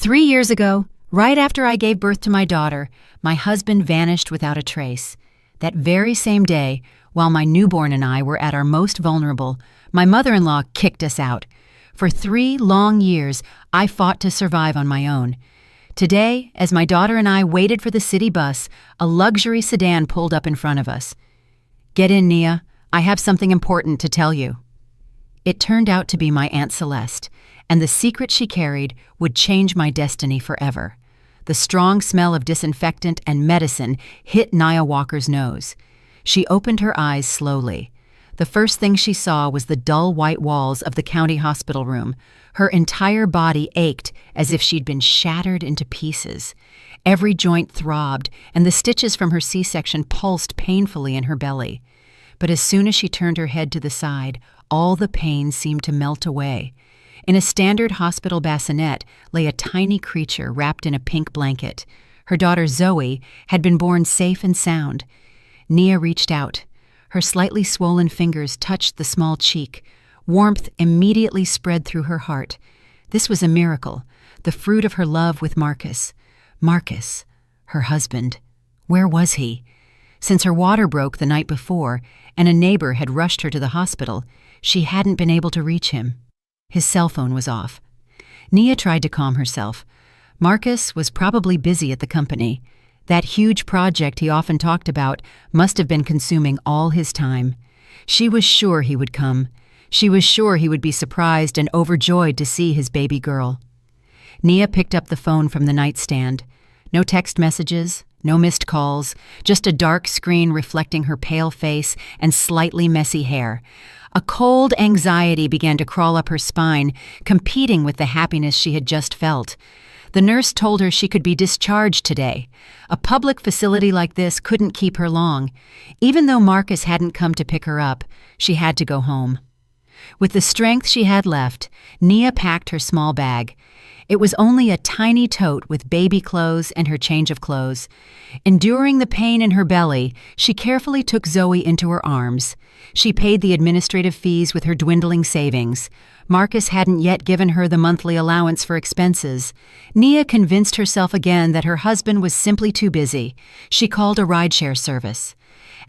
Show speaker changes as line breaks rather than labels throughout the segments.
3 years ago, right after I gave birth to my daughter, my husband vanished without a trace. That very same day, while my newborn and I were at our most vulnerable, my mother-in-law kicked us out. For 3 long years, I fought to survive on my own. Today, as my daughter and I waited for the city bus, a luxury sedan pulled up in front of us. "Get in, Nia. I have something important to tell you." It turned out to be my Aunt Celeste, and the secret she carried would change my destiny forever. The strong smell of disinfectant and medicine hit Nia Walker's nose. She opened her eyes slowly. The first thing she saw was the dull white walls of the county hospital room. Her entire body ached as if she'd been shattered into pieces. Every joint throbbed, and the stitches from her C-section pulsed painfully in her belly. But as soon as she turned her head to the side, all the pain seemed to melt away. In a standard hospital bassinet lay a tiny creature wrapped in a pink blanket. Her daughter Zoe had been born safe and sound. Nia reached out. Her slightly swollen fingers touched the small cheek. Warmth immediately spread through her heart. This was a miracle, the fruit of her love with Marcus. Marcus, her husband. Where was he? Since her water broke the night before, and a neighbor had rushed her to the hospital, she hadn't been able to reach him. His cell phone was off. Nia tried to calm herself. Marcus was probably busy at the company. That huge project he often talked about must have been consuming all his time. She was sure he would come. She was sure he would be surprised and overjoyed to see his baby girl. Nia picked up the phone from the nightstand. No text messages, no missed calls, just a dark screen reflecting her pale face and slightly messy hair. A cold anxiety began to crawl up her spine, competing with the happiness she had just felt. The nurse told her she could be discharged today. A public facility like this couldn't keep her long. Even though Marcus hadn't come to pick her up, she had to go home. With the strength she had left, Nia packed her small bag. It was only a tiny tote with baby clothes and her change of clothes. Enduring the pain in her belly, she carefully took Zoe into her arms. She paid the administrative fees with her dwindling savings. Marcus hadn't yet given her the monthly allowance for expenses. Nia convinced herself again that her husband was simply too busy. She called a rideshare service.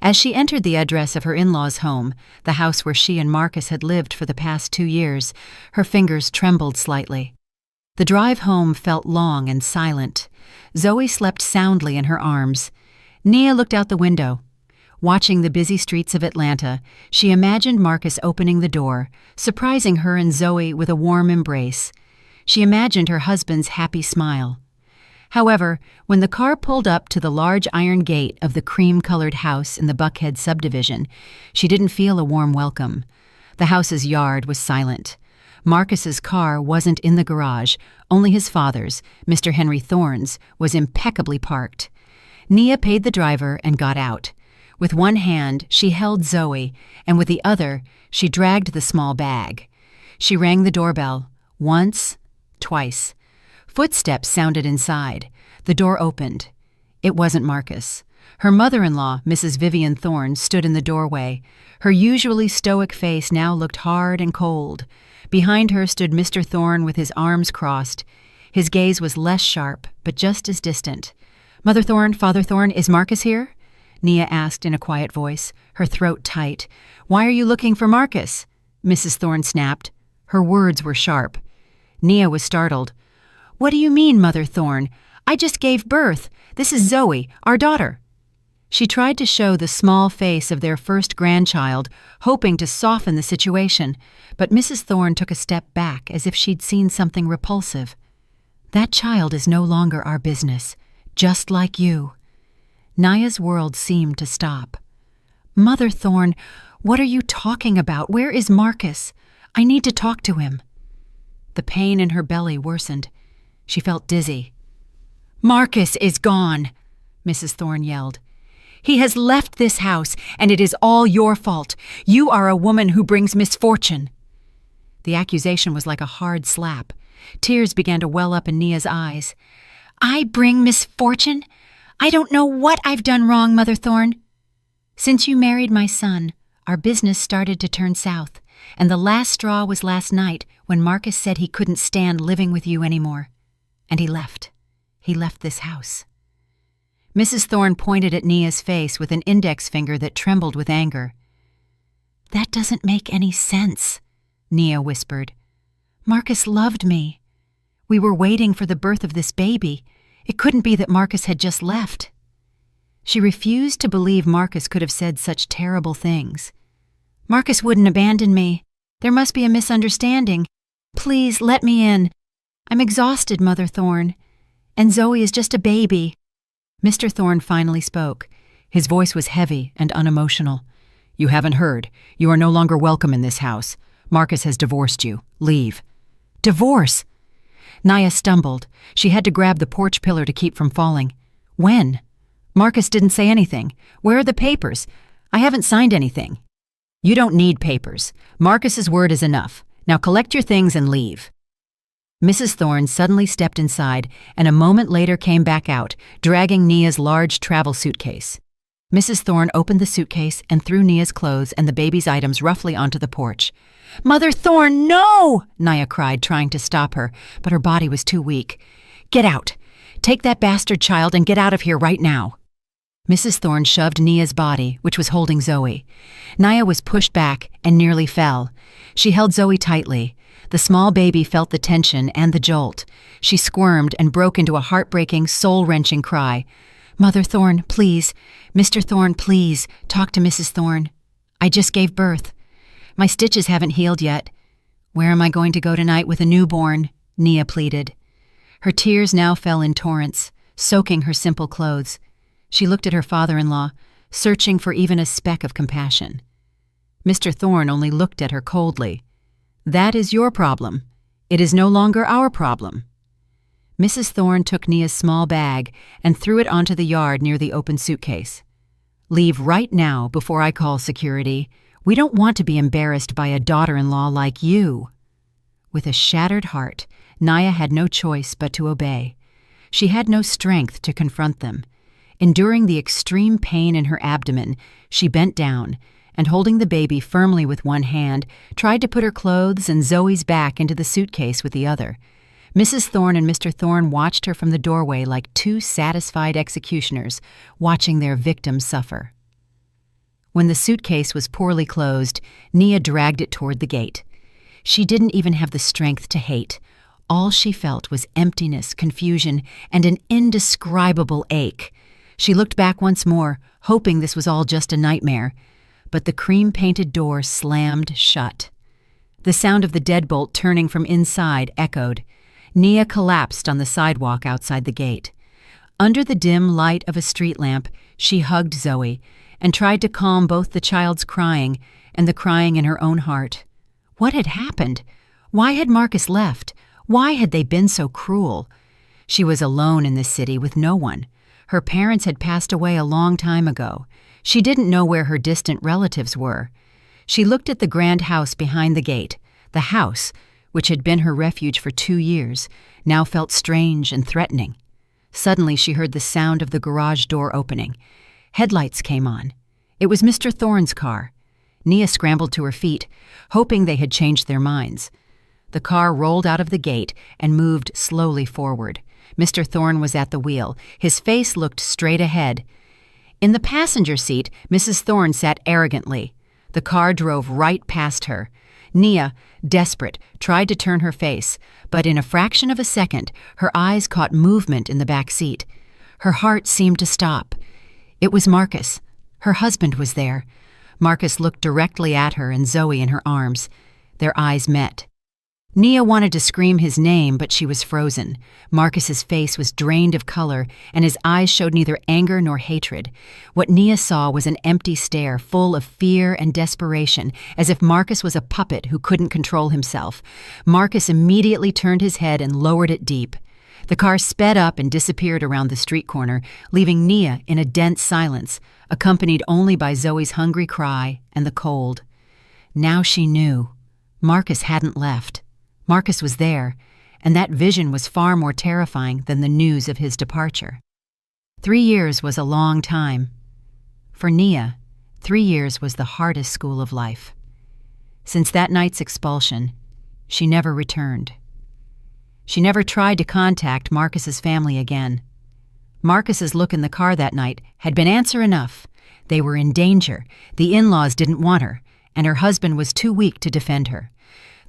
As she entered the address of her in-laws' home, the house where she and Marcus had lived for the past 2 years, her fingers trembled slightly. The drive home felt long and silent. Zoe slept soundly in her arms. Nia looked out the window. Watching the busy streets of Atlanta, she imagined Marcus opening the door, surprising her and Zoe with a warm embrace. She imagined her husband's happy smile. However, when the car pulled up to the large iron gate of the cream-colored house in the Buckhead subdivision, she didn't feel a warm welcome. The house's yard was silent. Marcus's car wasn't in the garage, only his father's, Mr. Henry Thorne's, was impeccably parked. Nia paid the driver and got out. With one hand, she held Zoe, and with the other, she dragged the small bag. She rang the doorbell, once, twice. Footsteps sounded inside. The door opened. It wasn't Marcus. Her mother-in-law, Mrs. Vivian Thorne, stood in the doorway. Her usually stoic face now looked hard and cold. Behind her stood Mr. Thorne with his arms crossed. His gaze was less sharp, but just as distant. "Mother Thorne, Father Thorne, is Marcus here?" Nia asked in a quiet voice, her throat tight. "Why are you looking for Marcus?" Mrs. Thorne snapped. Her words were sharp. Nia was startled. "What do you mean, Mother Thorne? I just gave birth. This is Zoe, our daughter." She tried to show the small face of their first grandchild, hoping to soften the situation, but Mrs. Thorne took a step back as if she'd seen something repulsive. "That child is no longer our business, just like you." Nia's world seemed to stop. "Mother Thorne, what are you talking about? Where is Marcus? I need to talk to him." The pain in her belly worsened. She felt dizzy. "Marcus is gone," Mrs. Thorne yelled. "He has left this house, and it is all your fault. You are a woman who brings misfortune." The accusation was like a hard slap. Tears began to well up in Nia's eyes. "I bring misfortune? I don't know what I've done wrong, Mother Thorne." "Since you married my son, our business started to turn south, and the last straw was last night when Marcus said he couldn't stand living with you anymore." And he left. He left this house. Mrs. Thorne pointed at Nia's face with an index finger that trembled with anger. "That doesn't make any sense," Nia whispered. "Marcus loved me. We were waiting for the birth of this baby. It couldn't be that Marcus had just left." She refused to believe Marcus could have said such terrible things. "Marcus wouldn't abandon me. There must be a misunderstanding. Please, let me in. I'm exhausted, Mother Thorne. And Zoe is just a baby." Mr. Thorne finally spoke. His voice was heavy and unemotional. "You haven't heard. You are no longer welcome in this house. Marcus has divorced you. Leave." "Divorce?" Nia stumbled. She had to grab the porch pillar to keep from falling. "When? Marcus didn't say anything. Where are the papers? I haven't signed anything." "You don't need papers. Marcus's word is enough. Now collect your things and leave." Mrs. Thorne suddenly stepped inside and a moment later came back out, dragging Nia's large travel suitcase. Mrs. Thorne opened the suitcase and threw Nia's clothes and the baby's items roughly onto the porch. "Mother Thorne, no!" Nia cried, trying to stop her, but her body was too weak. "Get out! Take that bastard child and get out of here right now!" Mrs. Thorne shoved Nia's body, which was holding Zoe. Nia was pushed back and nearly fell. She held Zoe tightly. The small baby felt the tension and the jolt. She squirmed and broke into a heartbreaking, soul-wrenching cry. "Mother Thorne, please. Mr. Thorne, please. Talk to Mrs. Thorne. I just gave birth. My stitches haven't healed yet. Where am I going to go tonight with a newborn?" Nia pleaded. Her tears now fell in torrents, soaking her simple clothes. She looked at her father-in-law, searching for even a speck of compassion. Mr. Thorne only looked at her coldly. "That is your problem. It is no longer our problem." Mrs. Thorne took Nia's small bag and threw it onto the yard near the open suitcase. "Leave right now before I call security. We don't want to be embarrassed by a daughter-in-law like you." With a shattered heart, Nia had no choice but to obey. She had no strength to confront them. Enduring the extreme pain in her abdomen, she bent down and, holding the baby firmly with one hand, tried to put her clothes and Zoe's back into the suitcase with the other. Mrs. Thorne and Mr. Thorne watched her from the doorway like two satisfied executioners watching their victim suffer. When the suitcase was poorly closed, Nia dragged it toward the gate. She didn't even have the strength to hate. All she felt was emptiness, confusion, and an indescribable ache. She looked back once more, hoping this was all just a nightmare, but the cream-painted door slammed shut. The sound of the deadbolt turning from inside echoed. Nia collapsed on the sidewalk outside the gate. Under the dim light of a street lamp, she hugged Zoe and tried to calm both the child's crying and the crying in her own heart. What had happened? Why had Marcus left? Why had they been so cruel? She was alone in this city with no one. Her parents had passed away a long time ago. She didn't know where her distant relatives were. She looked at the grand house behind the gate. The house, which had been her refuge for 2 years, now felt strange and threatening. Suddenly she heard the sound of the garage door opening. Headlights came on. It was Mr. Thorne's car. Nia scrambled to her feet, hoping they had changed their minds. The car rolled out of the gate and moved slowly forward. Mr. Thorne was at the wheel. His face looked straight ahead. In the passenger seat, Mrs. Thorne sat arrogantly. The car drove right past her. Nia, desperate, tried to turn her face, but in a fraction of a second, her eyes caught movement in the back seat. Her heart seemed to stop. It was Marcus. Her husband was there. Marcus looked directly at her and Zoe in her arms. Their eyes met. Nia wanted to scream his name, but she was frozen. Marcus's face was drained of color, and his eyes showed neither anger nor hatred. What Nia saw was an empty stare full of fear and desperation, as if Marcus was a puppet who couldn't control himself. Marcus immediately turned his head and lowered it deep. The car sped up and disappeared around the street corner, leaving Nia in a dense silence, accompanied only by Zoe's hungry cry and the cold. Now she knew. Marcus hadn't left. Marcus was there, and that vision was far more terrifying than the news of his departure. 3 years was a long time. For Nia, 3 years was the hardest school of life. Since that night's expulsion, she never returned. She never tried to contact Marcus's family again. Marcus's look in the car that night had been answer enough. They were in danger, the in-laws didn't want her, and her husband was too weak to defend her.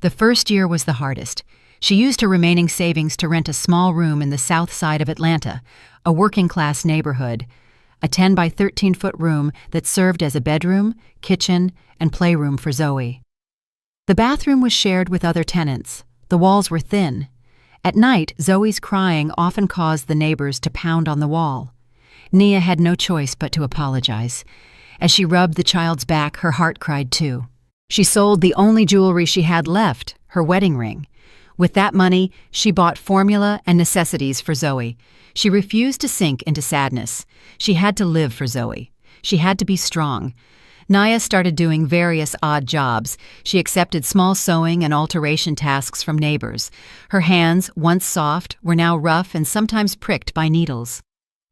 The first year was the hardest. She used her remaining savings to rent a small room in the south side of Atlanta, a working-class neighborhood, a 10 by 13-foot room that served as a bedroom, kitchen, and playroom for Zoe. The bathroom was shared with other tenants. The walls were thin. At night, Zoe's crying often caused the neighbors to pound on the wall. Nia had no choice but to apologize. As she rubbed the child's back, her heart cried too. She sold the only jewelry she had left, her wedding ring. With that money, she bought formula and necessities for Zoe. She refused to sink into sadness. She had to live for Zoe. She had to be strong. Nia started doing various odd jobs. She accepted small sewing and alteration tasks from neighbors. Her hands, once soft, were now rough and sometimes pricked by needles.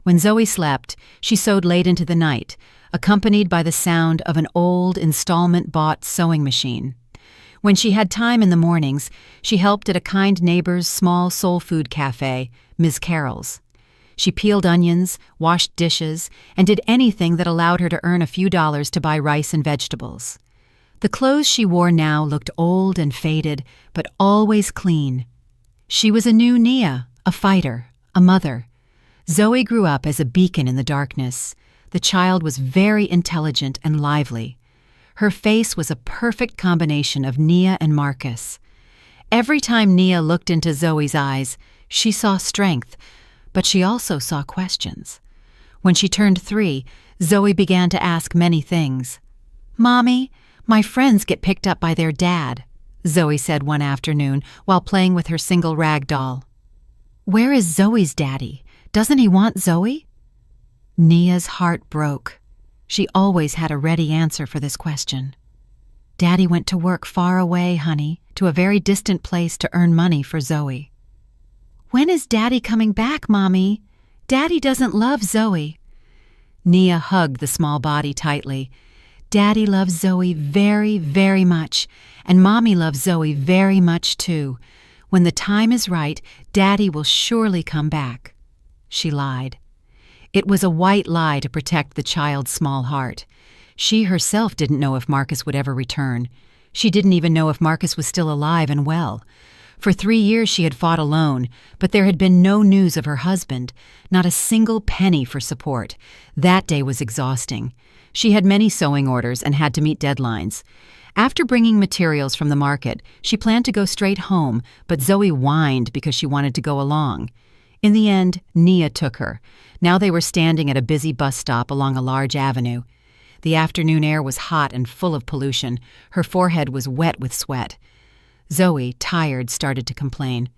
When Zoe slept, she sewed late into the night, accompanied by the sound of an old installment-bought sewing machine. When she had time in the mornings, she helped at a kind neighbor's small soul food cafe, Ms. Carroll's. She peeled onions, washed dishes, and did anything that allowed her to earn a few dollars to buy rice and vegetables. The clothes she wore now looked old and faded, but always clean. She was a new Nia, a fighter, a mother. Zoe grew up as a beacon in the darkness. The child was very intelligent and lively. Her face was a perfect combination of Nia and Marcus. Every time Nia looked into Zoe's eyes, she saw strength, but she also saw questions. When she turned 3, Zoe began to ask many things. "Mommy, my friends get picked up by their dad," Zoe said one afternoon while playing with her single rag doll. "Where is Zoe's daddy? Doesn't he want Zoe?" Nia's heart broke. She always had a ready answer for this question. "Daddy went to work far away, honey, to a very distant place to earn money for Zoe." "When is Daddy coming back, Mommy? Daddy doesn't love Zoe." Nia hugged the small body tightly. "Daddy loves Zoe very, very much, and Mommy loves Zoe very much too. When the time is right, Daddy will surely come back." She lied. It was a white lie to protect the child's small heart. She herself didn't know if Marcus would ever return. She didn't even know if Marcus was still alive and well. For 3 years she had fought alone, but there had been no news of her husband, not a single penny for support. That day was exhausting. She had many sewing orders and had to meet deadlines. After bringing materials from the market, she planned to go straight home, but Zoe whined because she wanted to go along. In the end, Nia took her. Now they were standing at a busy bus stop along a large avenue. The afternoon air was hot and full of pollution. Her forehead was wet with sweat. Zoe, tired, started to complain.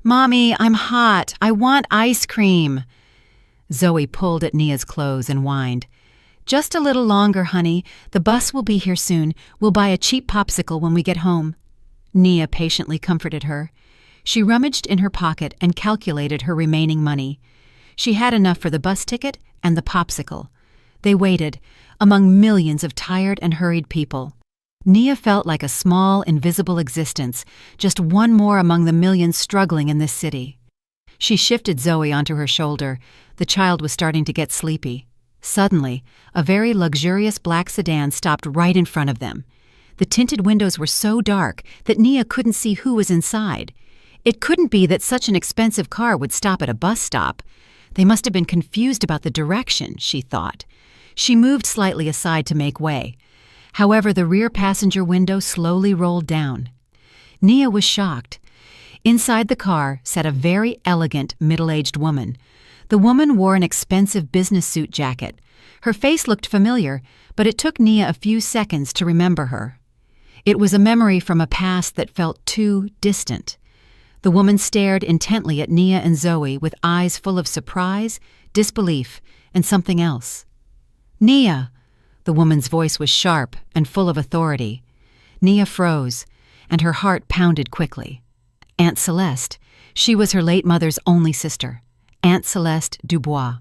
"Mommy, I'm hot. I want ice cream." Zoe pulled at Nia's clothes and whined. "Just a little longer, honey. The bus will be here soon. We'll buy a cheap popsicle when we get home." Nia patiently comforted her. She rummaged in her pocket and calculated her remaining money. She had enough for the bus ticket and the popsicle. They waited, among millions of tired and hurried people. Nia felt like a small, invisible existence, just one more among the millions struggling in this city. She shifted Zoe onto her shoulder. The child was starting to get sleepy. Suddenly, a very luxurious black sedan stopped right in front of them. The tinted windows were so dark that Nia couldn't see who was inside. It couldn't be that such an expensive car would stop at a bus stop. They must have been confused about the direction, she thought. She moved slightly aside to make way. However, the rear passenger window slowly rolled down. Nia was shocked. Inside the car sat a very elegant, middle-aged woman. The woman wore an expensive business suit jacket. Her face looked familiar, but it took Nia a few seconds to remember her. It was a memory from a past that felt too distant. The woman stared intently at Nia and Zoe with eyes full of surprise, disbelief, and something else. "Nia!" The woman's voice was sharp and full of authority. Nia froze, and her heart pounded quickly. Aunt Celeste. She was her late mother's only sister. Aunt Celeste Dubois.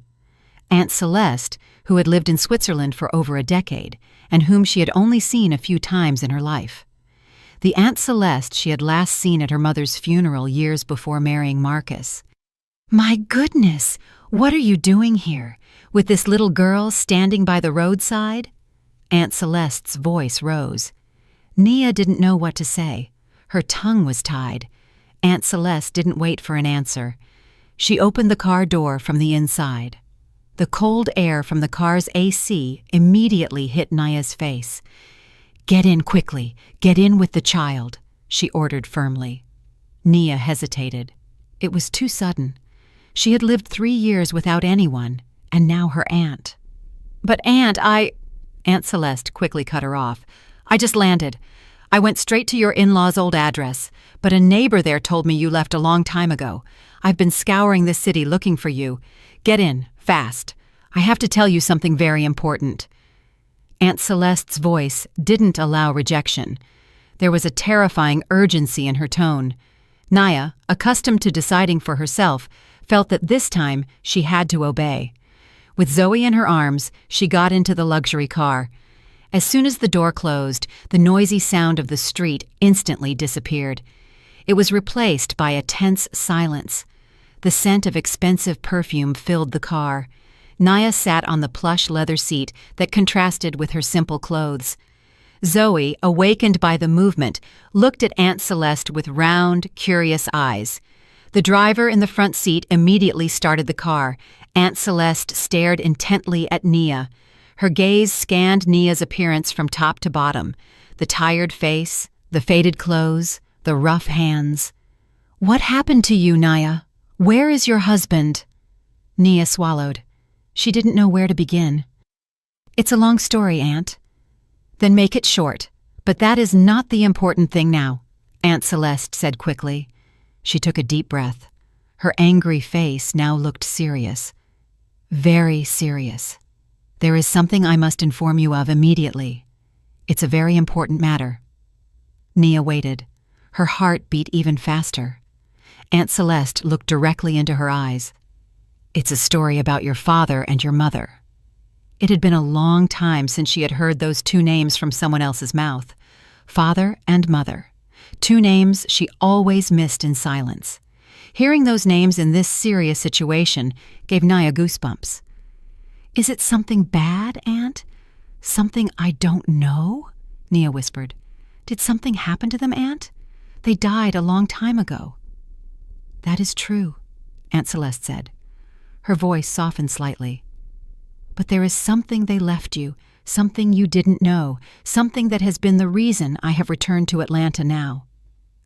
Aunt Celeste, who had lived in Switzerland for over a decade, and whom she had only seen a few times in her life. the Aunt Celeste she had last seen at her mother's funeral years before marrying Marcus. "My goodness, what are you doing here, with this little girl standing by the roadside?" Aunt Celeste's voice rose. Nia didn't know what to say. Her tongue was tied. Aunt Celeste didn't wait for an answer. She opened the car door from the inside. The cold air from the car's AC immediately hit Nia's face. "Get in quickly. Get in with the child," she ordered firmly. Nia hesitated. It was too sudden. She had lived 3 years without anyone, and now her aunt. "But Aunt Celeste quickly cut her off. "I just landed. I went straight to your in-laws' old address, but a neighbor there told me you left a long time ago. I've been scouring the city looking for you. Get in, fast. I have to tell you something very important." Aunt Celeste's voice didn't allow rejection. There was a terrifying urgency in her tone. Nia, accustomed to deciding for herself, felt that this time she had to obey. With Zoe in her arms, she got into the luxury car. As soon as the door closed, the noisy sound of the street instantly disappeared. It was replaced by a tense silence. The scent of expensive perfume filled the car. Nia sat on the plush leather seat that contrasted with her simple clothes. Zoe, awakened by the movement, looked at Aunt Celeste with round, curious eyes. The driver in the front seat immediately started the car. Aunt Celeste stared intently at Nia. Her gaze scanned Nia's appearance from top to bottom. The tired face, the faded clothes, the rough hands. "What happened to you, Nia? Where is your husband?" Nia swallowed. She didn't know where to begin. "It's a long story, Aunt." "Then make it short. But that is not the important thing now," Aunt Celeste said quickly. She took a deep breath. Her angry face now looked serious. Very serious. "There is something I must inform you of immediately. It's a very important matter." Nia waited. Her heart beat even faster. Aunt Celeste looked directly into her eyes. "It's a story about your father and your mother." It had been a long time since she had heard those 2 names from someone else's mouth. Father and mother. 2 names she always missed in silence. Hearing those names in this serious situation gave Nia goosebumps. "Is it something bad, Aunt? Something I don't know?" Nia whispered. "Did something happen to them, Aunt? They died a long time ago." "That is true," Aunt Celeste said. Her voice softened slightly. "But there is something they left you, something you didn't know, something that has been the reason I have returned to Atlanta now."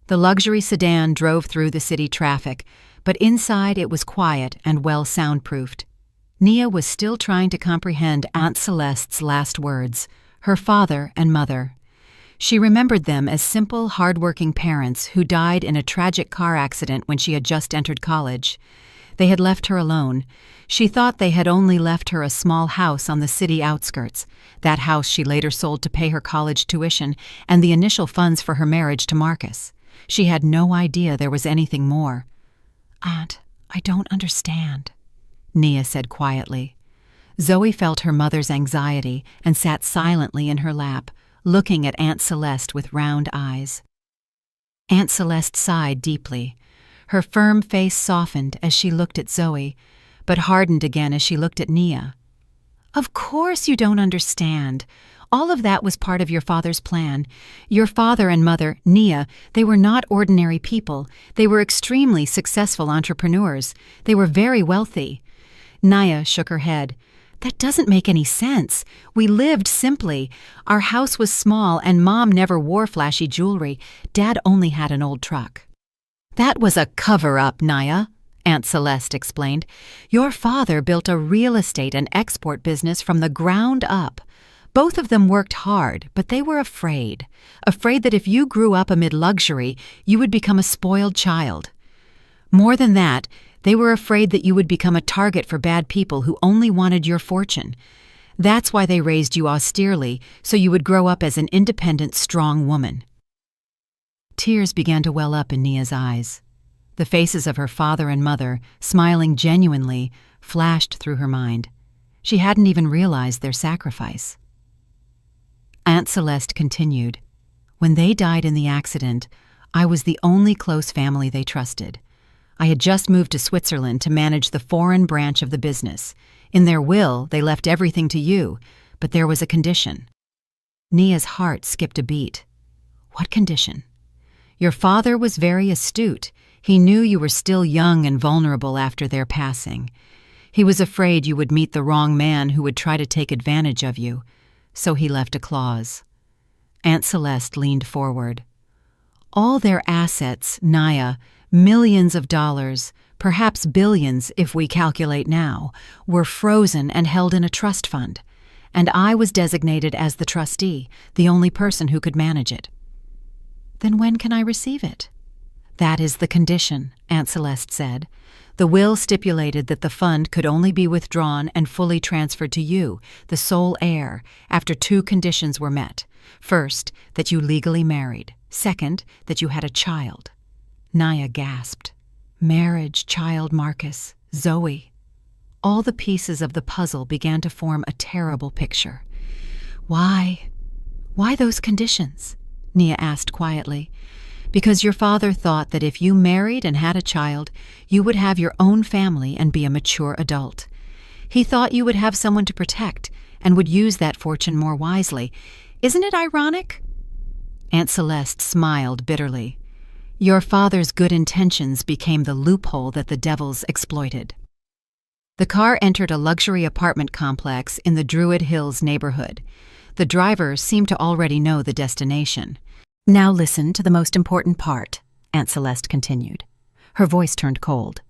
The luxury sedan drove through the city traffic, but inside it was quiet and well soundproofed. Nia was still trying to comprehend Aunt Celeste's last words, her father and mother. She remembered them as simple, hard-working parents who died in a tragic car accident when she had just entered college. They had left her alone. She thought they had only left her a small house on the city outskirts, that house she later sold to pay her college tuition and the initial funds for her marriage to Marcus. She had no idea there was anything more. "Aunt, I don't understand," Nia said quietly. Zoe felt her mother's anxiety and sat silently in her lap, looking at Aunt Celeste with round eyes. Aunt Celeste sighed deeply. Her firm face softened as she looked at Zoe, but hardened again as she looked at Nia. "Of course you don't understand. All of that was part of your father's plan. Your father and mother, Nia, they were not ordinary people. They were extremely successful entrepreneurs. They were very wealthy." Nia shook her head. "That doesn't make any sense. We lived simply. Our house was small and Mom never wore flashy jewelry. Dad only had an old truck." "That was a cover-up, Nia," Aunt Celeste explained. "Your father built a real estate and export business from the ground up. Both of them worked hard, but they were afraid that if you grew up amid luxury, you would become a spoiled child. More than that, they were afraid that you would become a target for bad people who only wanted your fortune. That's why they raised you austerely, so you would grow up as an independent, strong woman." Tears began to well up in Nia's eyes. The faces of her father and mother, smiling genuinely, flashed through her mind. She hadn't even realized their sacrifice. Aunt Celeste continued, When they died in the accident, I was the only close family they trusted. I had just moved to Switzerland to manage the foreign branch of the business. In their will, they left everything to you, but there was a condition. Nia's heart skipped a beat. What condition? Your father was very astute. He knew you were still young and vulnerable after their passing. He was afraid you would meet the wrong man who would try to take advantage of you, so he left a clause. Aunt Celeste leaned forward. All their assets, Nia, millions of dollars, perhaps billions if we calculate now, were frozen and held in a trust fund, and I was designated as the trustee, the only person who could manage it. Then when can I receive it? That is the condition, Aunt Celeste said. The will stipulated that the fund could only be withdrawn and fully transferred to you, the sole heir, after two conditions were met. First, that you legally married. Second, that you had a child. Nia gasped. Marriage, child, Marcus, Zoe. All the pieces of the puzzle began to form a terrible picture. Why those conditions? Nia asked quietly. Because your father thought that if you married and had a child, you would have your own family and be a mature adult. He thought you would have someone to protect and would use that fortune more wisely. Isn't it ironic? Aunt Celeste smiled bitterly. Your father's good intentions became the loophole that the devils exploited. The car entered a luxury apartment complex in the Druid Hills neighborhood. The driver seemed to already know the destination. Now listen to the most important part, Aunt Celeste continued. Her voice turned cold.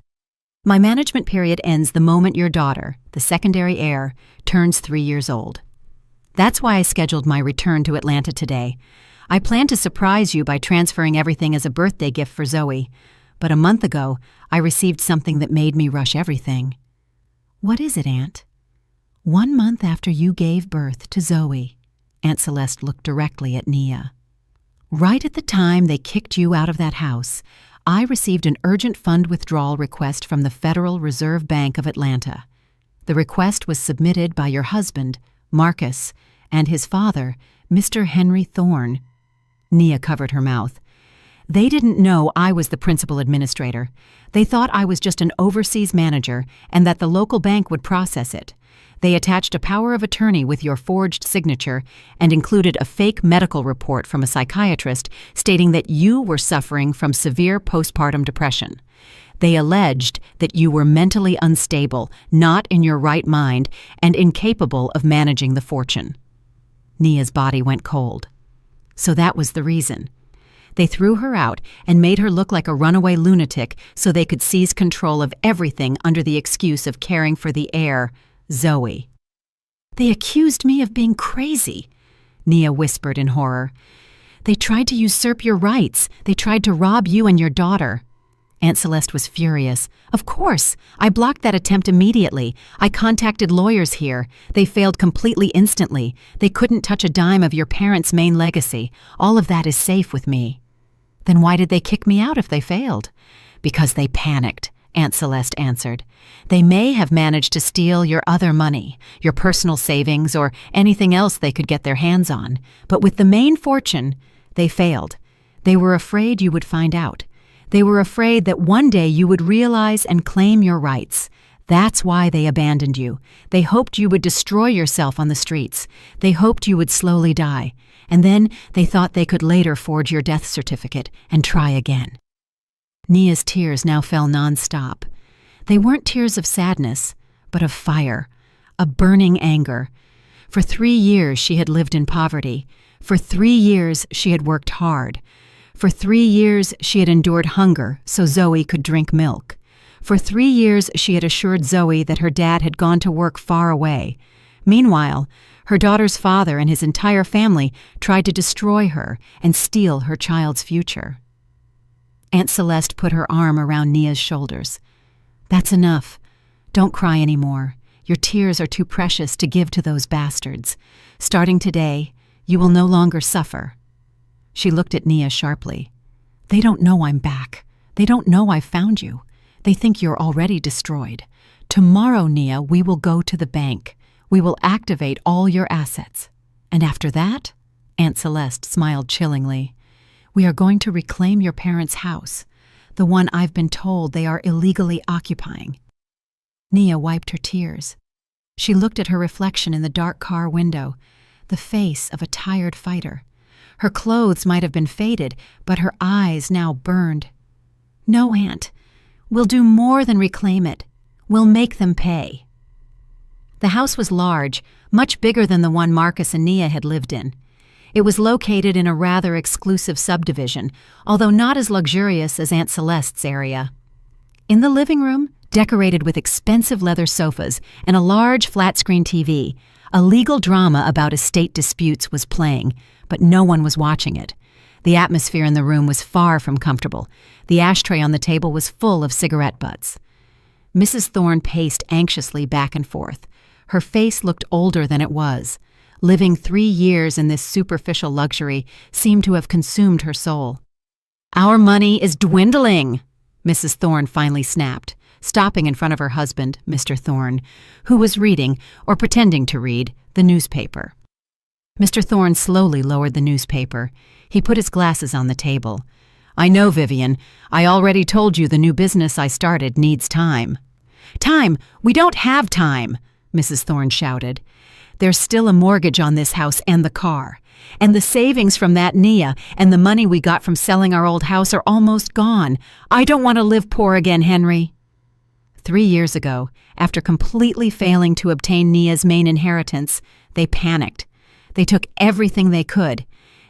My management period ends the moment your daughter, the secondary heir, turns 3 years old. That's why I scheduled my return to Atlanta today. I planned to surprise you by transferring everything as a birthday gift for Zoe, but a month ago, I received something that made me rush everything. What is it, Aunt? 1 month after you gave birth to Zoe, Aunt Celeste looked directly at Nia. Right at the time they kicked you out of that house, I received an urgent fund withdrawal request from the Federal Reserve Bank of Atlanta. The request was submitted by your husband, Marcus, and his father, Mr. Henry Thorne. Nia covered her mouth. They didn't know I was the principal administrator. They thought I was just an overseas manager and that the local bank would process it. They attached a power of attorney with your forged signature and included a fake medical report from a psychiatrist stating that you were suffering from severe postpartum depression. They alleged that you were mentally unstable, not in your right mind, and incapable of managing the fortune. Nia's body went cold. So that was the reason. They threw her out and made her look like a runaway lunatic so they could seize control of everything under the excuse of caring for the heir, Zoe. They accused me of being crazy, Nia whispered in horror. They tried to usurp your rights. They tried to rob you and your daughter. Aunt Celeste was furious. Of course, I blocked that attempt immediately. I contacted lawyers here. They failed completely instantly. They couldn't touch a dime of your parents' main legacy. All of that is safe with me. Then why did they kick me out if they failed? Because they panicked, Aunt Celeste answered. They may have managed to steal your other money, your personal savings, or anything else they could get their hands on. But with the main fortune, they failed. They were afraid you would find out. They were afraid that one day you would realize and claim your rights. That's why they abandoned you. They hoped you would destroy yourself on the streets. They hoped you would slowly die. And then they thought they could later forge your death certificate and try again. Nia's tears now fell nonstop. They weren't tears of sadness, but of fire, a burning anger. For 3 years she had lived in poverty. For 3 years she had worked hard. For 3 years she had endured hunger so Zoe could drink milk. For 3 years she had assured Zoe that her dad had gone to work far away. Meanwhile, her daughter's father and his entire family tried to destroy her and steal her child's future. Aunt Celeste put her arm around Nia's shoulders. That's enough. Don't cry anymore. Your tears are too precious to give to those bastards. Starting today, you will no longer suffer. She looked at Nia sharply. They don't know I'm back. They don't know I've found you. They think you're already destroyed. Tomorrow, Nia, we will go to the bank. We will activate all your assets. And after that, Aunt Celeste smiled chillingly. "We are going to reclaim your parents' house, the one I've been told they are illegally occupying." Nia wiped her tears. She looked at her reflection in the dark car window, the face of a tired fighter. Her clothes might have been faded, but her eyes now burned. "No, Aunt. We'll do more than reclaim it. We'll make them pay." The house was large, much bigger than the one Marcus and Nia had lived in. It was located in a rather exclusive subdivision, although not as luxurious as Aunt Celeste's area. In the living room, decorated with expensive leather sofas and a large flat-screen TV, a legal drama about estate disputes was playing, but no one was watching it. The atmosphere in the room was far from comfortable. The ashtray on the table was full of cigarette butts. Mrs. Thorne paced anxiously back and forth. Her face looked older than it was. Living 3 years in this superficial luxury seemed to have consumed her soul. "Our money is dwindling," Mrs. Thorne finally snapped, stopping in front of her husband, Mr. Thorne, who was reading, or pretending to read, the newspaper. Mr. Thorne slowly lowered the newspaper. He put his glasses on the table. "I know, Vivian. I already told you the new business I started needs time." "Time? We don't have time," Mrs. Thorne shouted. "There's still a mortgage on this house and the car. And the savings from that, Nia, and the money we got from selling our old house are almost gone. I don't want to live poor again, Henry." 3 years ago, after completely failing to obtain Nia's main inheritance, they panicked. They took everything they could.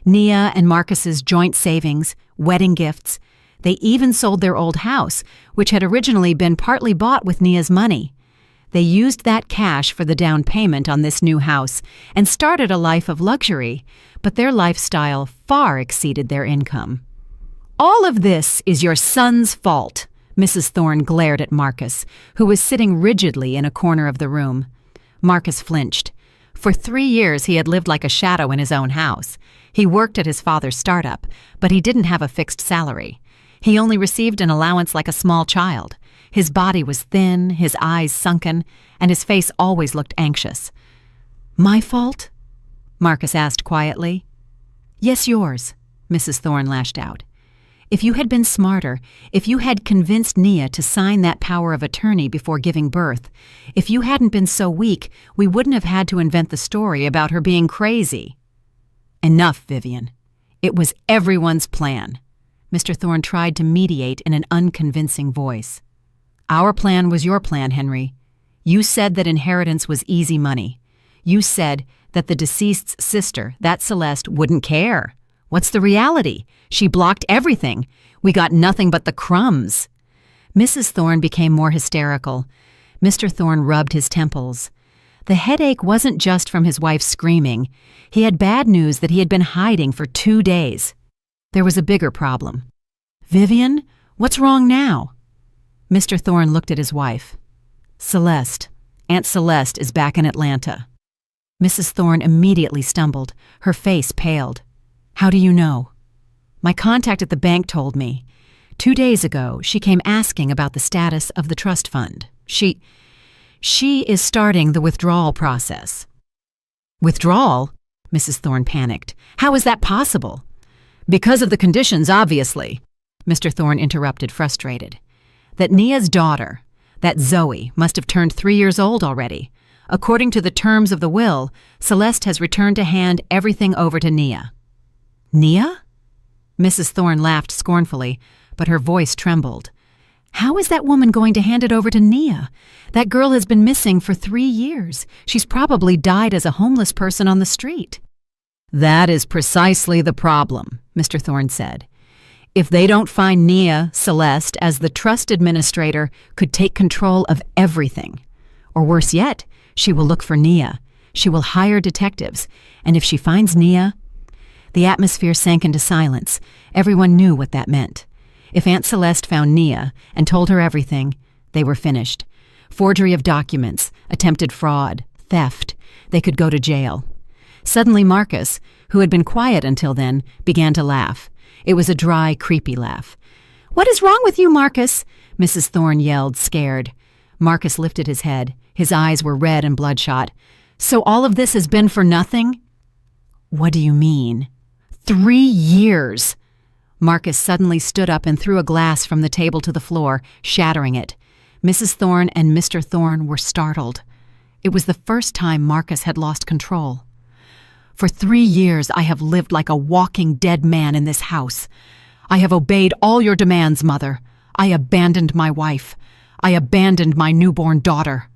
Nia and Marcus's joint savings, wedding gifts. They even sold their old house, which had originally been partly bought with Nia's money. They used that cash for the down payment on this new house and started a life of luxury, but their lifestyle far exceeded their income. "All of this is your son's fault," Mrs. Thorne glared at Marcus, who was sitting rigidly in a corner of the room. Marcus flinched. For 3 years he had lived like a shadow in his own house. He worked at his father's startup, but he didn't have a fixed salary. He only received an allowance like a small child. His body was thin, his eyes sunken, and his face always looked anxious. "My fault?" Marcus asked quietly. "Yes, yours," Mrs. Thorne lashed out. "If you had been smarter, if you had convinced Nia to sign that power of attorney before giving birth, if you hadn't been so weak, we wouldn't have had to invent the story about her being crazy." "Enough, Vivian. It was everyone's plan." Mr. Thorne tried to mediate in an unconvincing voice. "Our plan was your plan, Henry. You said that inheritance was easy money. You said that the deceased's sister, that Celeste, wouldn't care. What's the reality? She blocked everything. We got nothing but the crumbs." Mrs. Thorne became more hysterical. Mr. Thorne rubbed his temples. The headache wasn't just from his wife screaming. He had bad news that he had been hiding for 2 days. There was a bigger problem. "Vivian, what's wrong now?" Mr. Thorne looked at his wife. "Celeste. Aunt Celeste is back in Atlanta." Mrs. Thorne immediately stumbled. Her face paled. "How do you know?" "My contact at the bank told me. 2 days ago, she came asking about the status of the trust fund. She is starting the withdrawal process." "Withdrawal?" Mrs. Thorne panicked. "How is that possible?" "Because of the conditions, obviously," Mr. Thorne interrupted, frustrated. "That Nia's daughter, that Zoe, must have turned 3 years old already. According to the terms of the will, Celeste has returned to hand everything over to Nia." "Nia?" Mrs. Thorne laughed scornfully, but her voice trembled. "How is that woman going to hand it over to Nia? That girl has been missing for 3 years. She's probably died as a homeless person on the street." "That is precisely the problem," Mr. Thorne said. "If they don't find Nia, Celeste, as the trust administrator, could take control of everything. Or worse yet, she will look for Nia. She will hire detectives, and if she finds Nia—" The atmosphere sank into silence. Everyone knew what that meant. If Aunt Celeste found Nia and told her everything, they were finished. Forgery of documents, attempted fraud, theft. They could go to jail. Suddenly Marcus, who had been quiet until then, began to laugh. It was a dry, creepy laugh. "What is wrong with you, Marcus?" Mrs. Thorne yelled, scared. Marcus lifted his head. His eyes were red and bloodshot. "So all of this has been for nothing?" What do you mean? 3 years! Marcus suddenly stood up and threw a glass from the table to the floor, shattering it. Mrs. Thorne and Mr. Thorne were startled. It was the first time Marcus had lost control. For 3 years I have lived like a walking dead man in this house. I have obeyed all your demands, Mother. I abandoned my wife. I abandoned my newborn daughter.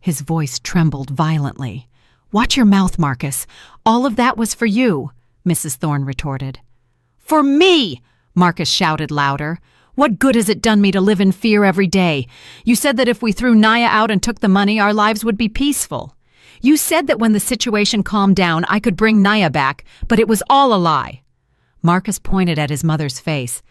His voice trembled violently. Watch your mouth, Marcus. All of that was for you, Mrs. Thorne retorted. For me! Marcus shouted louder. What good has it done me to live in fear every day? You said that if we threw Naya out and took the money, our lives would be peaceful. You said that when the situation calmed down, I could bring Naya back, but it was all a lie. Marcus pointed at his mother's face.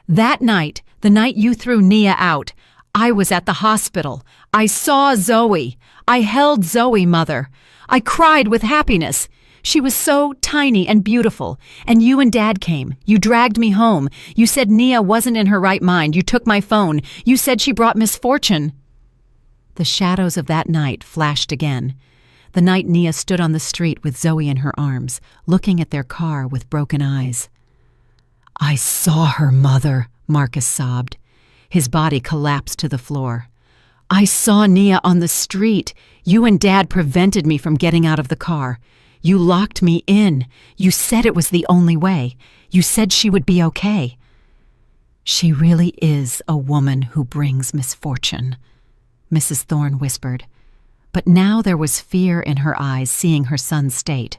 That night, the night you threw Nia out, I was at the hospital. I saw Zoe. I held Zoe, Mother. I cried with happiness. She was so tiny and beautiful. And you and Dad came. You dragged me home. You said Nia wasn't in her right mind. You took my phone. You said she brought misfortune. The shadows of that night flashed again. The night Nia stood on the street with Zoe in her arms, looking at their car with broken eyes. I saw her, Mother, Marcus sobbed. His body collapsed to the floor. I saw Nia on the street. You and Dad prevented me from getting out of the car. You locked me in. You said it was the only way. You said she would be okay. She really is a woman who brings misfortune, Mrs. Thorne whispered. But now there was fear in her eyes seeing her son's state.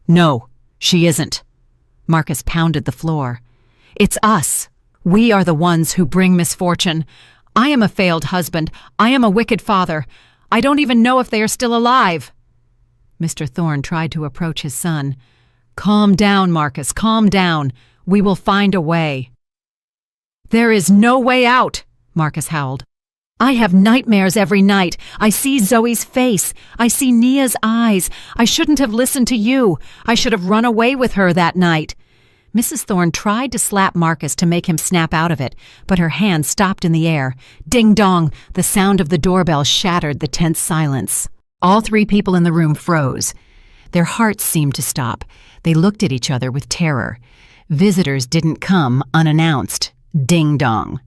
No, she isn't. Marcus pounded the floor. It's us. We are the ones who bring misfortune. I am a failed husband. I am a wicked father. I don't even know if they are still alive. Mr. Thorne tried to approach his son. Calm down, Marcus, calm down. We will find a way. There is no way out, Marcus howled. I have nightmares every night. I see Zoe's face. I see Nia's eyes. I shouldn't have listened to you. I should have run away with her that night. Mrs. Thorne tried to slap Marcus to make him snap out of it, but her hand stopped in the air. Ding-dong! The sound of the doorbell shattered the tense silence. All 3 people in the room froze. Their hearts seemed to stop. They looked at each other with terror. Visitors didn't come unannounced. Ding-dong!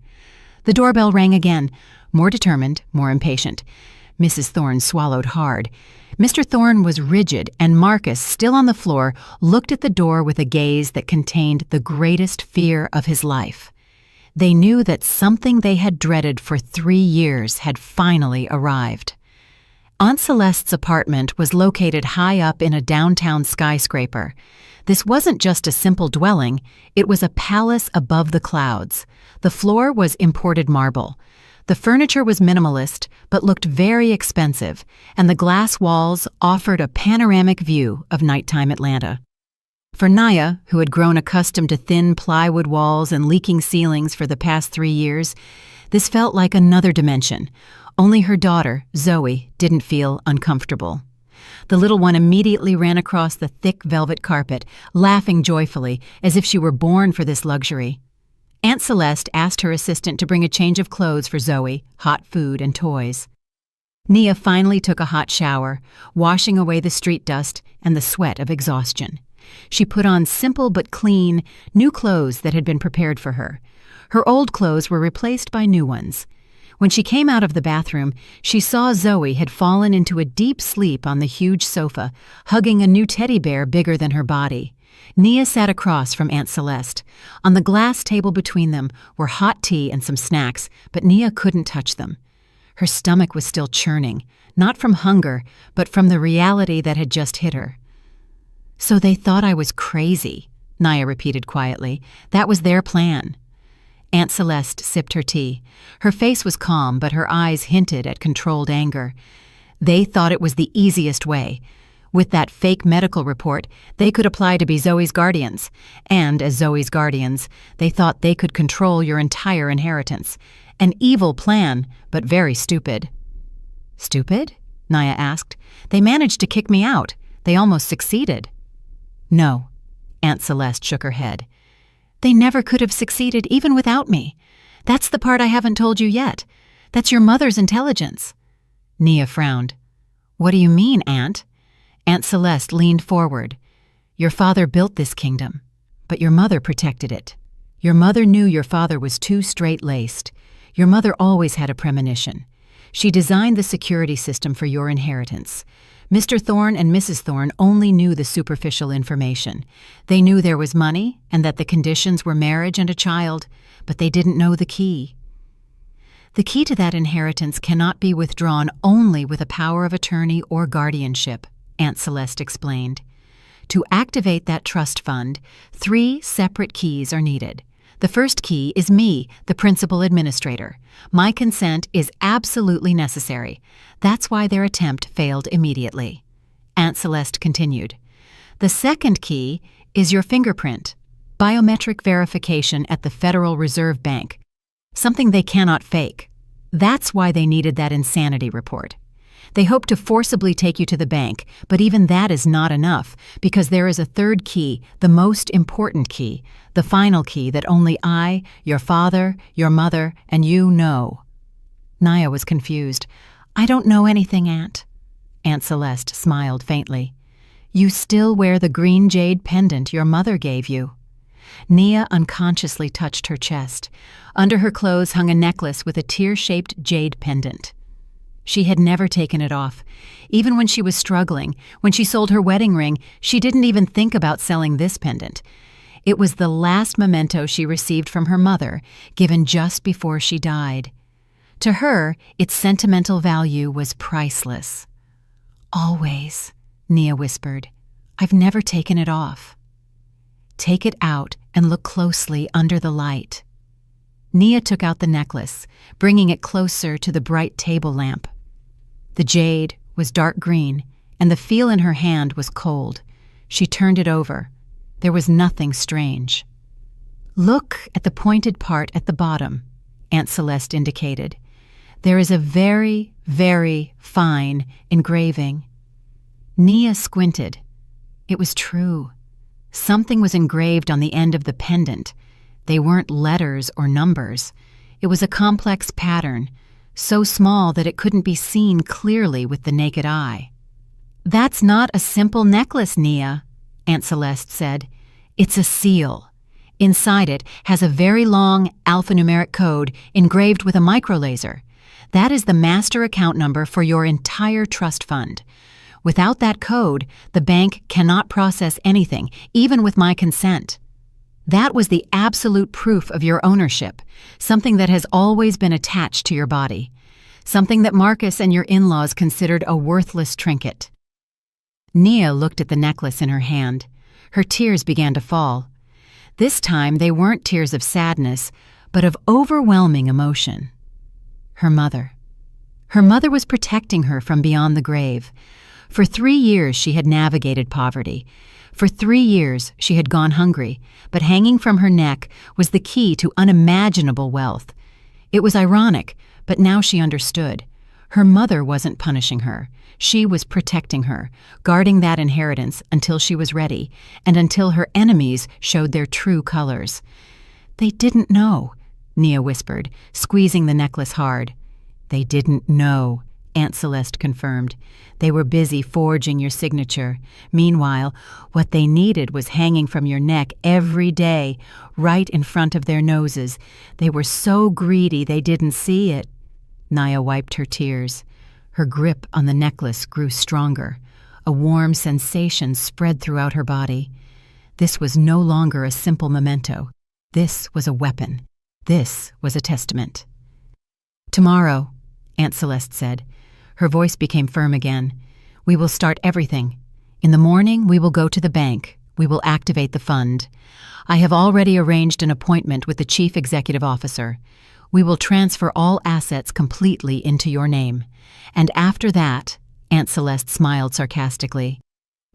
The doorbell rang again, more determined, more impatient. Mrs. Thorne swallowed hard. Mr. Thorne was rigid, and Marcus, still on the floor, looked at the door with a gaze that contained the greatest fear of his life. They knew that something they had dreaded for 3 years had finally arrived. Aunt Celeste's apartment was located high up in a downtown skyscraper. This wasn't just a simple dwelling, it was a palace above the clouds. The floor was imported marble. The furniture was minimalist, but looked very expensive, and the glass walls offered a panoramic view of nighttime Atlanta. For Naya, who had grown accustomed to thin plywood walls and leaking ceilings for the past 3 years, this felt like another dimension. Only her daughter, Zoe, didn't feel uncomfortable. The little one immediately ran across the thick velvet carpet, laughing joyfully, as if she were born for this luxury. Aunt Celeste asked her assistant to bring a change of clothes for Zoe, hot food, and toys. Nia finally took a hot shower, washing away the street dust and the sweat of exhaustion. She put on simple but clean, new clothes that had been prepared for her. Her old clothes were replaced by new ones. When she came out of the bathroom, she saw Zoe had fallen into a deep sleep on the huge sofa, hugging a new teddy bear bigger than her body. Nia sat across from Aunt Celeste. On the glass table between them were hot tea and some snacks, but Nia couldn't touch them. Her stomach was still churning, not from hunger, but from the reality that had just hit her. So they thought I was crazy, Nia repeated quietly. That was their plan. Aunt Celeste sipped her tea. Her face was calm, but her eyes hinted at controlled anger. They thought it was the easiest way. With that fake medical report, they could apply to be Zoe's guardians. And as Zoe's guardians, they thought they could control your entire inheritance. An evil plan, but very stupid. Stupid? Nia asked. They managed to kick me out. They almost succeeded. No, Aunt Celeste shook her head. They never could have succeeded even without me. That's the part I haven't told you yet. That's your mother's intelligence. Nia frowned. What do you mean, Aunt? Aunt Celeste leaned forward. Your father built this kingdom, but your mother protected it. Your mother knew your father was too straight-laced. Your mother always had a premonition. She designed the security system for your inheritance. Mr. Thorne and Mrs. Thorne only knew the superficial information. They knew there was money and that the conditions were marriage and a child, but they didn't know the key. The key to that inheritance cannot be withdrawn only with a power of attorney or guardianship, Aunt Celeste explained. To activate that trust fund, 3 separate keys are needed. The first key is me, the principal administrator. My consent is absolutely necessary. That's why their attempt failed immediately. Aunt Celeste continued. The second key is your fingerprint, biometric verification at the Federal Reserve Bank, something they cannot fake. That's why they needed that insanity report. They hope to forcibly take you to the bank, but even that is not enough, because there is a third key, the most important key, the final key that only I, your father, your mother, and you know. Nia was confused. I don't know anything, Aunt. Aunt Celeste smiled faintly. You still wear the green jade pendant your mother gave you. Nia unconsciously touched her chest. Under her clothes hung a necklace with a tear-shaped jade pendant. She had never taken it off. Even when she was struggling, when she sold her wedding ring, she didn't even think about selling this pendant. It was the last memento she received from her mother, given just before she died. To her, its sentimental value was priceless. Always, Nia whispered. I've never taken it off. Take it out and look closely under the light. Nia took out the necklace, bringing it closer to the bright table lamp. The jade was dark green, and the feel in her hand was cold. She turned it over. There was nothing strange. Look at the pointed part at the bottom, Aunt Celeste indicated. There is a very, very fine engraving. Nia squinted. It was true. Something was engraved on the end of the pendant. They weren't letters or numbers. It was a complex pattern, so small that it couldn't be seen clearly with the naked eye. That's not a simple necklace, Nia, Aunt Celeste said. It's a seal. Inside it has a very long alphanumeric code engraved with a microlaser. That is the master account number for your entire trust fund. Without that code, the bank cannot process anything, even with my consent. That was the absolute proof of your ownership, something that has always been attached to your body, something that Marcus and your in-laws considered a worthless trinket. Nia looked at the necklace in her hand. Her tears began to fall. This time they weren't tears of sadness, but of overwhelming emotion. Her mother. Her mother was protecting her from beyond the grave. For 3 years she had navigated poverty. For 3 years she had gone hungry, but hanging from her neck was the key to unimaginable wealth. It was ironic, but now she understood. Her mother wasn't punishing her. She was protecting her, guarding that inheritance until she was ready, and until her enemies showed their true colors. They didn't know, Nia whispered, squeezing the necklace hard. They didn't know, Aunt Celeste confirmed. They were busy forging your signature. Meanwhile, what they needed was hanging from your neck every day, right in front of their noses. They were so greedy they didn't see it. Nia wiped her tears. Her grip on the necklace grew stronger. A warm sensation spread throughout her body. This was no longer a simple memento. This was a weapon. This was a testament. Tomorrow, Aunt Celeste said. Her voice became firm again. We will start everything. In the morning, we will go to the bank. We will activate the fund. I have already arranged an appointment with the chief executive officer. We will transfer all assets completely into your name. And after that, Aunt Celeste smiled sarcastically,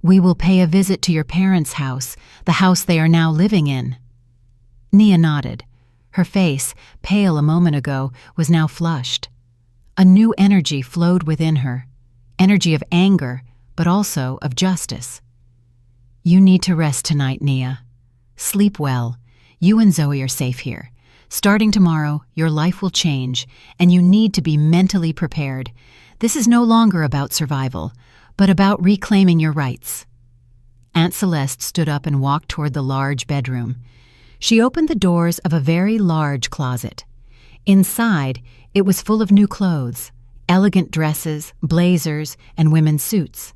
we will pay a visit to your parents' house, the house they are now living in. Nia nodded. Her face, pale a moment ago, was now flushed. A new energy flowed within her, energy of anger, but also of justice. You need to rest tonight, Nia. Sleep well. You and Zoe are safe here. Starting tomorrow, your life will change, and you need to be mentally prepared. This is no longer about survival, but about reclaiming your rights. Aunt Celeste stood up and walked toward the large bedroom. She opened the doors of a very large closet. Inside, it was full of new clothes, elegant dresses, blazers, and women's suits.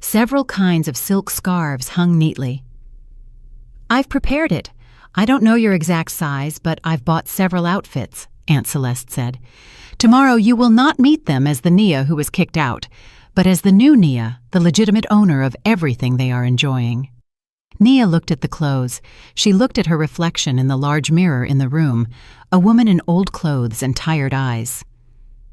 Several kinds of silk scarves hung neatly. "I've prepared it. I don't know your exact size, but I've bought several outfits," Aunt Celeste said. "Tomorrow you will not meet them as the Nia who was kicked out, but as the new Nia, the legitimate owner of everything they are enjoying." Nia looked at the clothes. She looked at her reflection in the large mirror in the room, a woman in old clothes and tired eyes.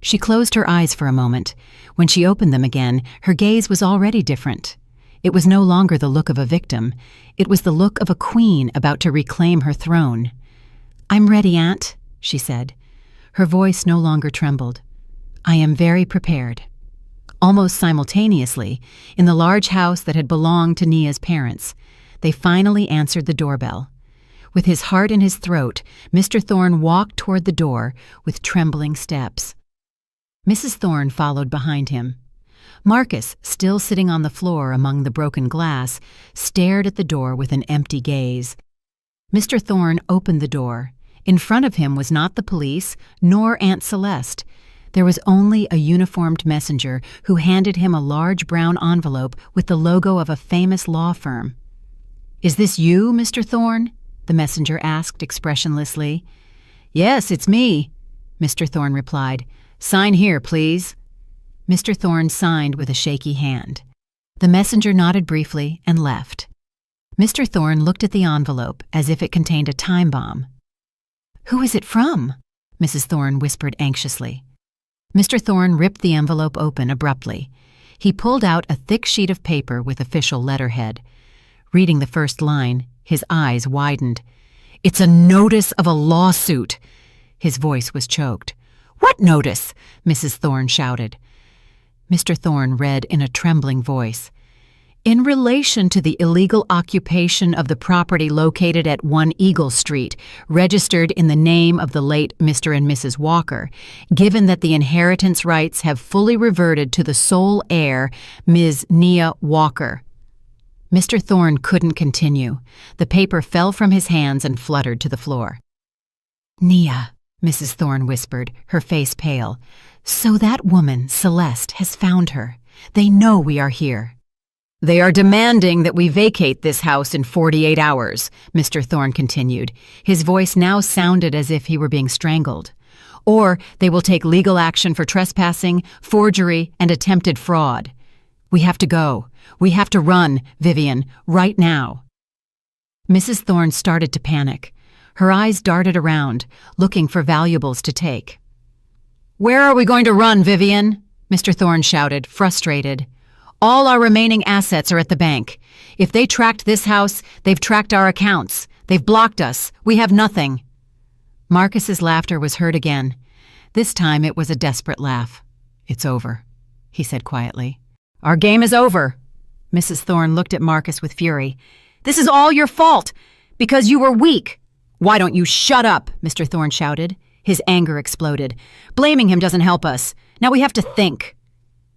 She closed her eyes for a moment. When she opened them again, her gaze was already different. It was no longer the look of a victim. It was the look of a queen about to reclaim her throne. "I'm ready, Aunt," she said. Her voice no longer trembled. "I am very prepared." Almost simultaneously, in the large house that had belonged to Nia's parents, they finally answered the doorbell. With his heart in his throat, Mr. Thorne walked toward the door with trembling steps. Mrs. Thorne followed behind him. Marcus, still sitting on the floor among the broken glass, stared at the door with an empty gaze. Mr. Thorne opened the door. In front of him was not the police, nor Aunt Celeste. There was only a uniformed messenger who handed him a large brown envelope with the logo of a famous law firm. "Is this you, Mr. Thorne?" the messenger asked expressionlessly. "Yes, it's me," Mr. Thorne replied. "Sign here, please." Mr. Thorne signed with a shaky hand. The messenger nodded briefly and left. Mr. Thorne looked at the envelope as if it contained a time bomb. "Who is it from?" Mrs. Thorne whispered anxiously. Mr. Thorne ripped the envelope open abruptly. He pulled out a thick sheet of paper with official letterhead. Reading the first line, his eyes widened. "It's a notice of a lawsuit." His voice was choked. "What notice?" Mrs. Thorne shouted. Mr. Thorne read in a trembling voice. "In relation to the illegal occupation of the property located at 1 Eagle Street, registered in the name of the late Mr. and Mrs. Walker, given that the inheritance rights have fully reverted to the sole heir, Ms. Nia Walker." Mr. Thorne couldn't continue. The paper fell from his hands and fluttered to the floor. "Nia," Mrs. Thorne whispered, her face pale. "So that woman, Celeste, has found her. They know we are here." "They are demanding that we vacate this house in 48 hours, Mr. Thorne continued. His voice now sounded as if he were being strangled. "Or they will take legal action for trespassing, forgery, and attempted fraud. We have to go. We have to run, Vivian, right now." Mrs. Thorne started to panic. Her eyes darted around, looking for valuables to take. "Where are we going to run, Vivian?" Mr. Thorne shouted, frustrated. "All our remaining assets are at the bank. If they tracked this house, they've tracked our accounts. They've blocked us. We have nothing." Marcus's laughter was heard again. This time it was a desperate laugh. "It's over," he said quietly. "Our game is over." Mrs. Thorne looked at Marcus with fury. "This is all your fault, because you were weak." "Why don't you shut up?" Mr. Thorne shouted. His anger exploded. "Blaming him doesn't help us. Now we have to think."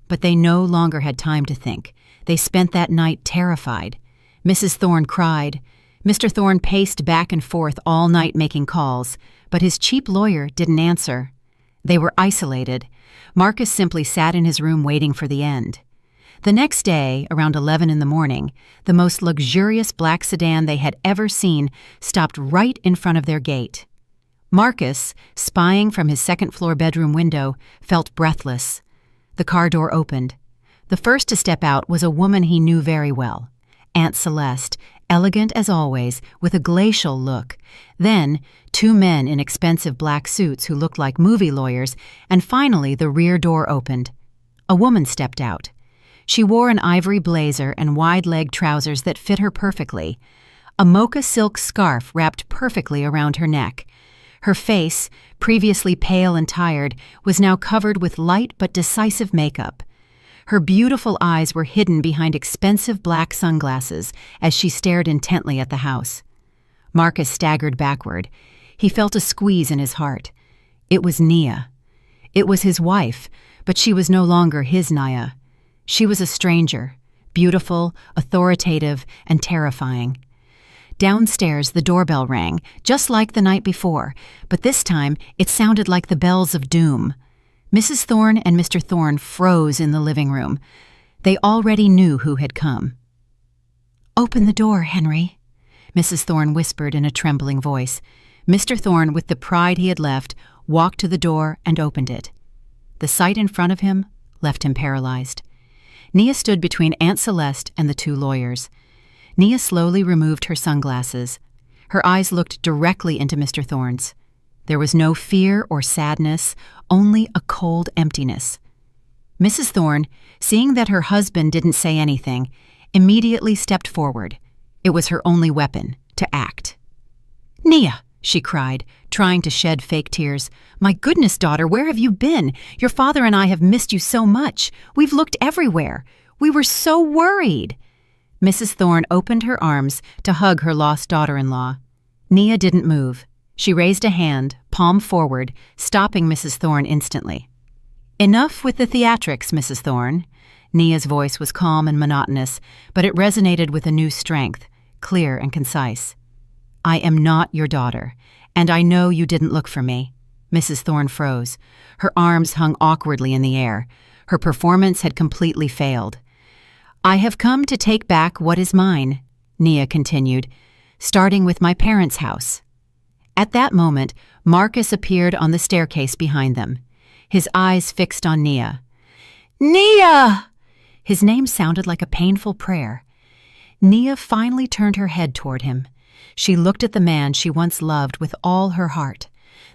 But they no longer had time to think. They spent that night terrified. Mrs. Thorne cried. Mr. Thorne paced back and forth all night making calls, but his cheap lawyer didn't answer. They were isolated. Marcus simply sat in his room waiting for the end. The next day, around 11 in the morning, the most luxurious black sedan they had ever seen stopped right in front of their gate. Marcus, spying from his second-floor bedroom window, felt breathless. The car door opened. The first to step out was a woman he knew very well, Aunt Celeste, elegant as always, with a glacial look. Then, 2 men in expensive black suits who looked like movie lawyers, and finally the rear door opened. A woman stepped out. She wore an ivory blazer and wide-leg trousers that fit her perfectly. A mocha silk scarf wrapped perfectly around her neck. Her face, previously pale and tired, was now covered with light but decisive makeup. Her beautiful eyes were hidden behind expensive black sunglasses as she stared intently at the house. Marcus staggered backward. He felt a squeeze in his heart. It was Nia. It was his wife, but she was no longer his Nia. She was a stranger, beautiful, authoritative, and terrifying. Downstairs, the doorbell rang, just like the night before, but this time it sounded like the bells of doom. Mrs. Thorne and Mr. Thorne froze in the living room. They already knew who had come. "Open the door, Henry," Mrs. Thorne whispered in a trembling voice. Mr. Thorne, with the pride he had left, walked to the door and opened it. The sight in front of him left him paralyzed. Nia stood between Aunt Celeste and the two lawyers. Nia slowly removed her sunglasses. Her eyes looked directly into Mr. Thorne's. There was no fear or sadness, only a cold emptiness. Mrs. Thorne, seeing that her husband didn't say anything, immediately stepped forward. It was her only weapon, to act. "Nia!" she cried, trying to shed fake tears. "My goodness, daughter, where have you been? Your father and I have missed you so much. We've looked everywhere. We were so worried." Mrs. Thorne opened her arms to hug her lost daughter-in-law. Nia didn't move. She raised a hand, palm forward, stopping Mrs. Thorne instantly. "Enough with the theatrics, Mrs. Thorne." Nia's voice was calm and monotonous, but it resonated with a new strength, clear and concise. "I am not your daughter, and I know you didn't look for me." Mrs. Thorne froze. Her arms hung awkwardly in the air. Her performance had completely failed. "I have come to take back what is mine," Nia continued, "starting with my parents' house." At that moment, Marcus appeared on the staircase behind them, his eyes fixed on Nia. "Nia!" His name sounded like a painful prayer. Nia finally turned her head toward him. She looked at the man she once loved with all her heart,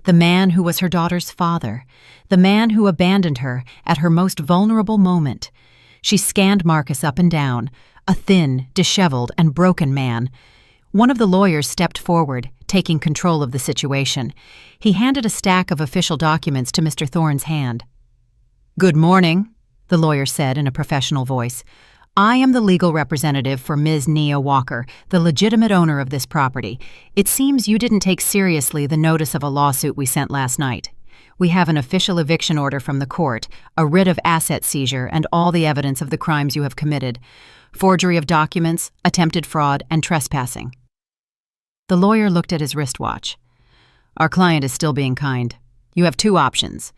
the man who was her daughter's father, the man who abandoned her at her most vulnerable moment. She scanned Marcus up and down, a thin, disheveled, and broken man. One of the lawyers stepped forward, taking control of the situation. He handed a stack of official documents to Mr. Thorne's hand. "Good morning," the lawyer said in a professional voice. "I am the legal representative for Ms. Nia Walker, the legitimate owner of this property. It seems you didn't take seriously the notice of a lawsuit we sent last night. We have an official eviction order from the court, a writ of asset seizure, and all the evidence of the crimes you have committed: forgery of documents, attempted fraud, and trespassing." The lawyer looked at his wristwatch. "Our client is still being kind. You have two options.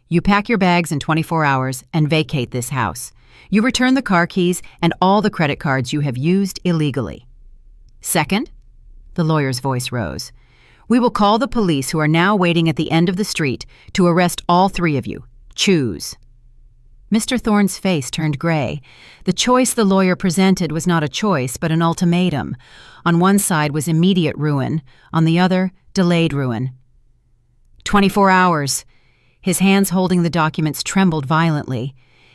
You pack your bags in 24 hours and vacate this house. You return the car keys and all the credit cards you have used illegally. Second," the lawyer's voice rose, "we will call the police, who are now waiting at the end of the street, to arrest all three of you. Choose." Mr. Thorne's face turned gray. The choice the lawyer presented was not a choice, but an ultimatum. On one side was immediate ruin, on the other, delayed ruin. 24 hours. His hands holding the documents trembled violently.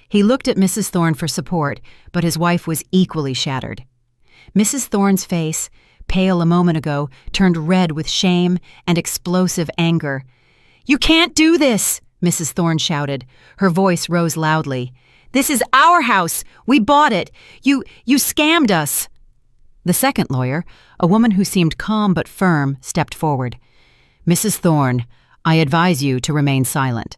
He looked at Mrs. Thorne for support, but his wife was equally shattered. Mrs. Thorne's face, pale a moment ago, turned red with shame and explosive anger. "You can't do this!" Mrs. Thorne shouted. Her voice rose loudly. "This is our house! We bought it! You scammed us!" The second lawyer, a woman who seemed calm but firm, stepped forward. "Mrs. Thorne, I advise you to remain silent.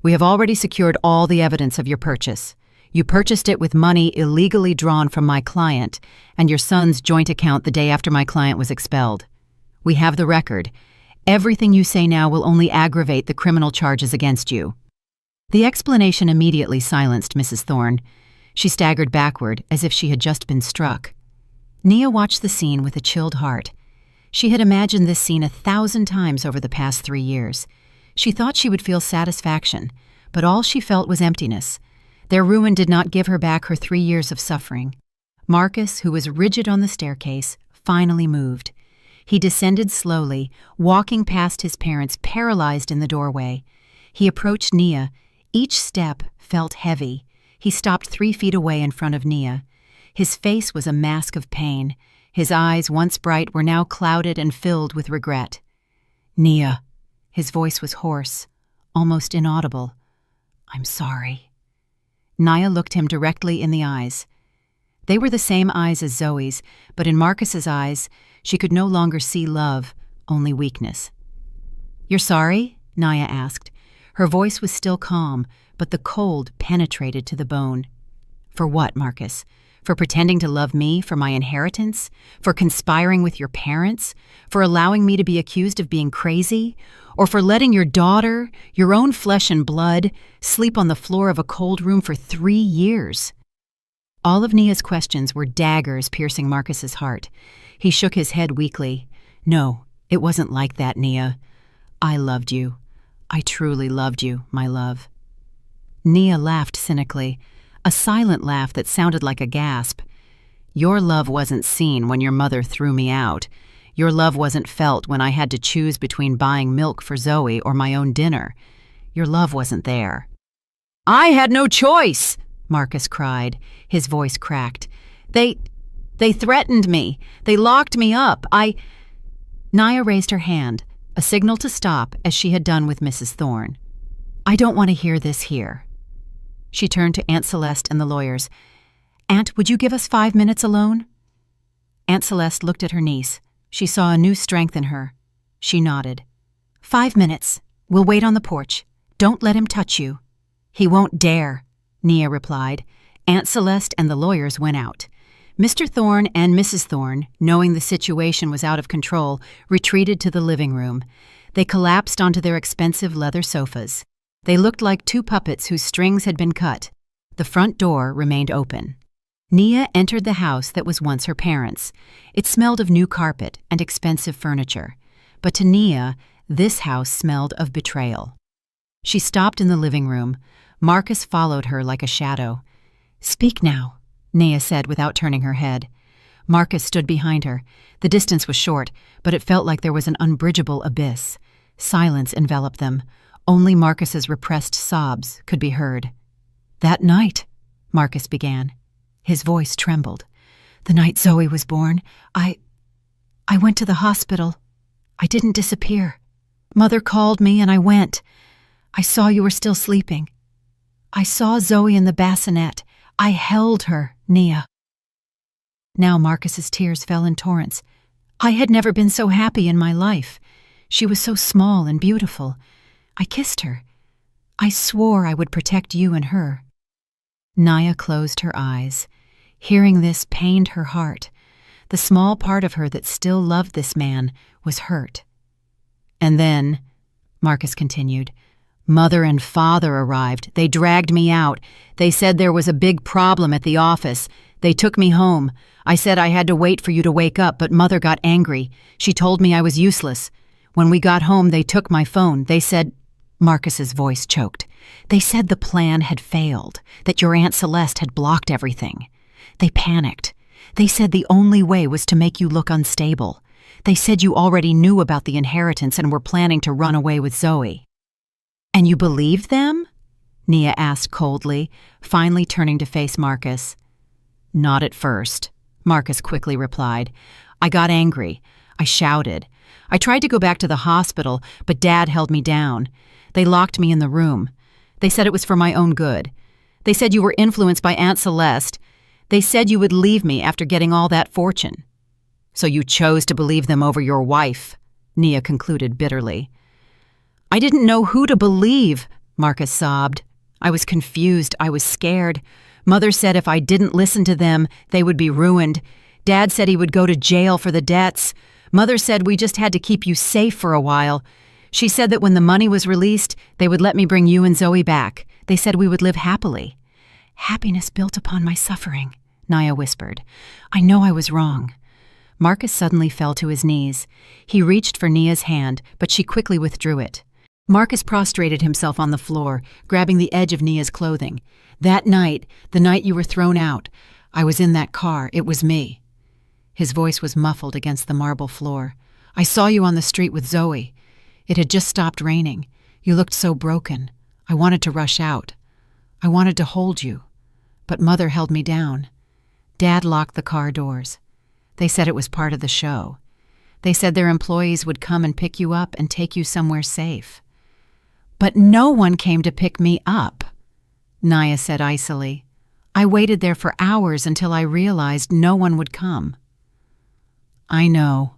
We have already secured all the evidence of your purchase. You purchased it with money illegally drawn from my client and your son's joint account the day after my client was expelled. We have the record. Everything you say now will only aggravate the criminal charges against you." The explanation immediately silenced Mrs. Thorne. She staggered backward as if she had just been struck. Nia watched the scene with a chilled heart. She had imagined this scene 1,000 times over the past 3 years. She thought she would feel satisfaction, but all she felt was emptiness. Their ruin did not give her back her 3 years of suffering. Marcus, who was rigid on the staircase, finally moved. He descended slowly, walking past his parents paralyzed in the doorway. He approached Nia. Each step felt heavy. He stopped 3 feet away in front of Nia. His face was a mask of pain. His eyes, once bright, were now clouded and filled with regret. "Nia." His voice was hoarse, almost inaudible. "I'm sorry." Nia looked him directly in the eyes. They were the same eyes as Zoe's, but in Marcus's eyes, she could no longer see love, only weakness. "You're sorry?" Nia asked. Her voice was still calm, but the cold penetrated to the bone. For what, Marcus? For pretending to love me for my inheritance? For conspiring with your parents? For allowing me to be accused of being crazy? Or for letting your daughter, your own flesh and blood, sleep on the floor of a cold room for 3 years? All of Nia's questions were daggers piercing Marcus's heart. He shook his head weakly. No, it wasn't like that, Nia. I loved you. I truly loved you, my love. Nia laughed cynically, a silent laugh that sounded like a gasp. Your love wasn't seen when your mother threw me out. Your love wasn't felt when I had to choose between buying milk for Zoe or my own dinner. Your love wasn't there. I had no choice, Marcus cried, his voice cracked. They threatened me. They locked me up. Nia raised her hand, a signal to stop as she had done with Mrs. Thorne. I don't want to hear this here. She turned to Aunt Celeste and the lawyers. Aunt, would you give us 5 minutes alone? Aunt Celeste looked at her niece. She saw a new strength in her. She nodded. 5 minutes. We'll wait on the porch. Don't let him touch you. He won't dare, Nia replied. Aunt Celeste and the lawyers went out. Mr. Thorne and Mrs. Thorne, knowing the situation was out of control, retreated to the living room. They collapsed onto their expensive leather sofas. They looked like 2 puppets whose strings had been cut. The front door remained open. Nia entered the house that was once her parents'. It smelled of new carpet and expensive furniture. But to Nia, this house smelled of betrayal. She stopped in the living room. Marcus followed her like a shadow. Speak now, Nia said without turning her head. Marcus stood behind her. The distance was short, but it felt like there was an unbridgeable abyss. Silence enveloped them. Only Marcus's repressed sobs could be heard. That night, Marcus began. His voice trembled. The night Zoe was born, I went to the hospital. I didn't disappear. Mother called me and I went. I saw you were still sleeping. I saw Zoe in the bassinet. I held her, Nia. Now Marcus's tears fell in torrents. I had never been so happy in my life. She was so small and beautiful. I kissed her. I swore I would protect you and her. Nia closed her eyes. Hearing this pained her heart. The small part of her that still loved this man was hurt. And then, Marcus continued, Mother and Father arrived. They dragged me out. They said there was a big problem at the office. They took me home. I said I had to wait for you to wake up, but Mother got angry. She told me I was useless. When we got home, they took my phone. They said... Marcus's voice choked. They said the plan had failed, that your Aunt Celeste had blocked everything. They panicked. They said the only way was to make you look unstable. They said you already knew about the inheritance and were planning to run away with Zoe. And you believed them? Nia asked coldly, finally turning to face Marcus. Not at first, Marcus quickly replied. I got angry. I shouted. I tried to go back to the hospital, but Dad held me down. They locked me in the room. They said it was for my own good. They said you were influenced by Aunt Celeste. They said you would leave me after getting all that fortune. So you chose to believe them over your wife, Nia concluded bitterly. I didn't know who to believe, Marcus sobbed. I was confused. I was scared. Mother said if I didn't listen to them, they would be ruined. Dad said he would go to jail for the debts. Mother said we just had to keep you safe for a while. She said that when the money was released, they would let me bring you and Zoe back. They said we would live happily. Happiness built upon my suffering, Nia whispered. I know I was wrong. Marcus suddenly fell to his knees. He reached for Nia's hand, but she quickly withdrew it. Marcus prostrated himself on the floor, grabbing the edge of Nia's clothing. That night, the night you were thrown out, I was in that car. It was me. His voice was muffled against the marble floor. I saw you on the street with Zoe. It had just stopped raining. You looked so broken. I wanted to rush out. I wanted to hold you. But Mother held me down. Dad locked the car doors. They said it was part of the show. They said their employees would come and pick you up and take you somewhere safe. But no one came to pick me up, Nia said icily. I waited there for hours until I realized no one would come. I know.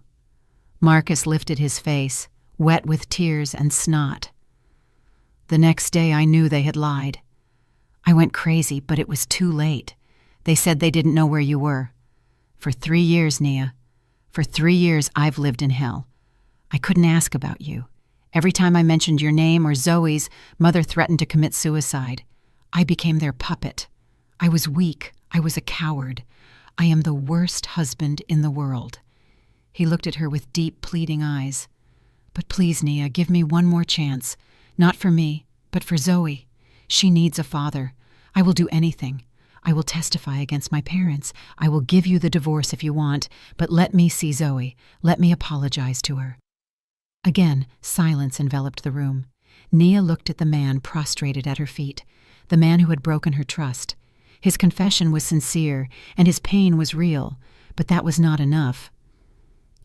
Marcus lifted his face, wet with tears and snot. The next day I knew they had lied. I went crazy, but it was too late. They said they didn't know where you were. For 3 years, Nia. For 3 years I've lived in hell. I couldn't ask about you. Every time I mentioned your name or Zoe's, Mother threatened to commit suicide. I became their puppet. I was weak. I was a coward. I am the worst husband in the world." He looked at her with deep, pleading eyes. "But please, Nia, give me one more chance. Not for me, but for Zoe. She needs a father. I will do anything. I will testify against my parents. I will give you the divorce if you want, but let me see Zoe. Let me apologize to her." Again, silence enveloped the room. Nia looked at the man prostrated at her feet, the man who had broken her trust. His confession was sincere, and his pain was real, but that was not enough.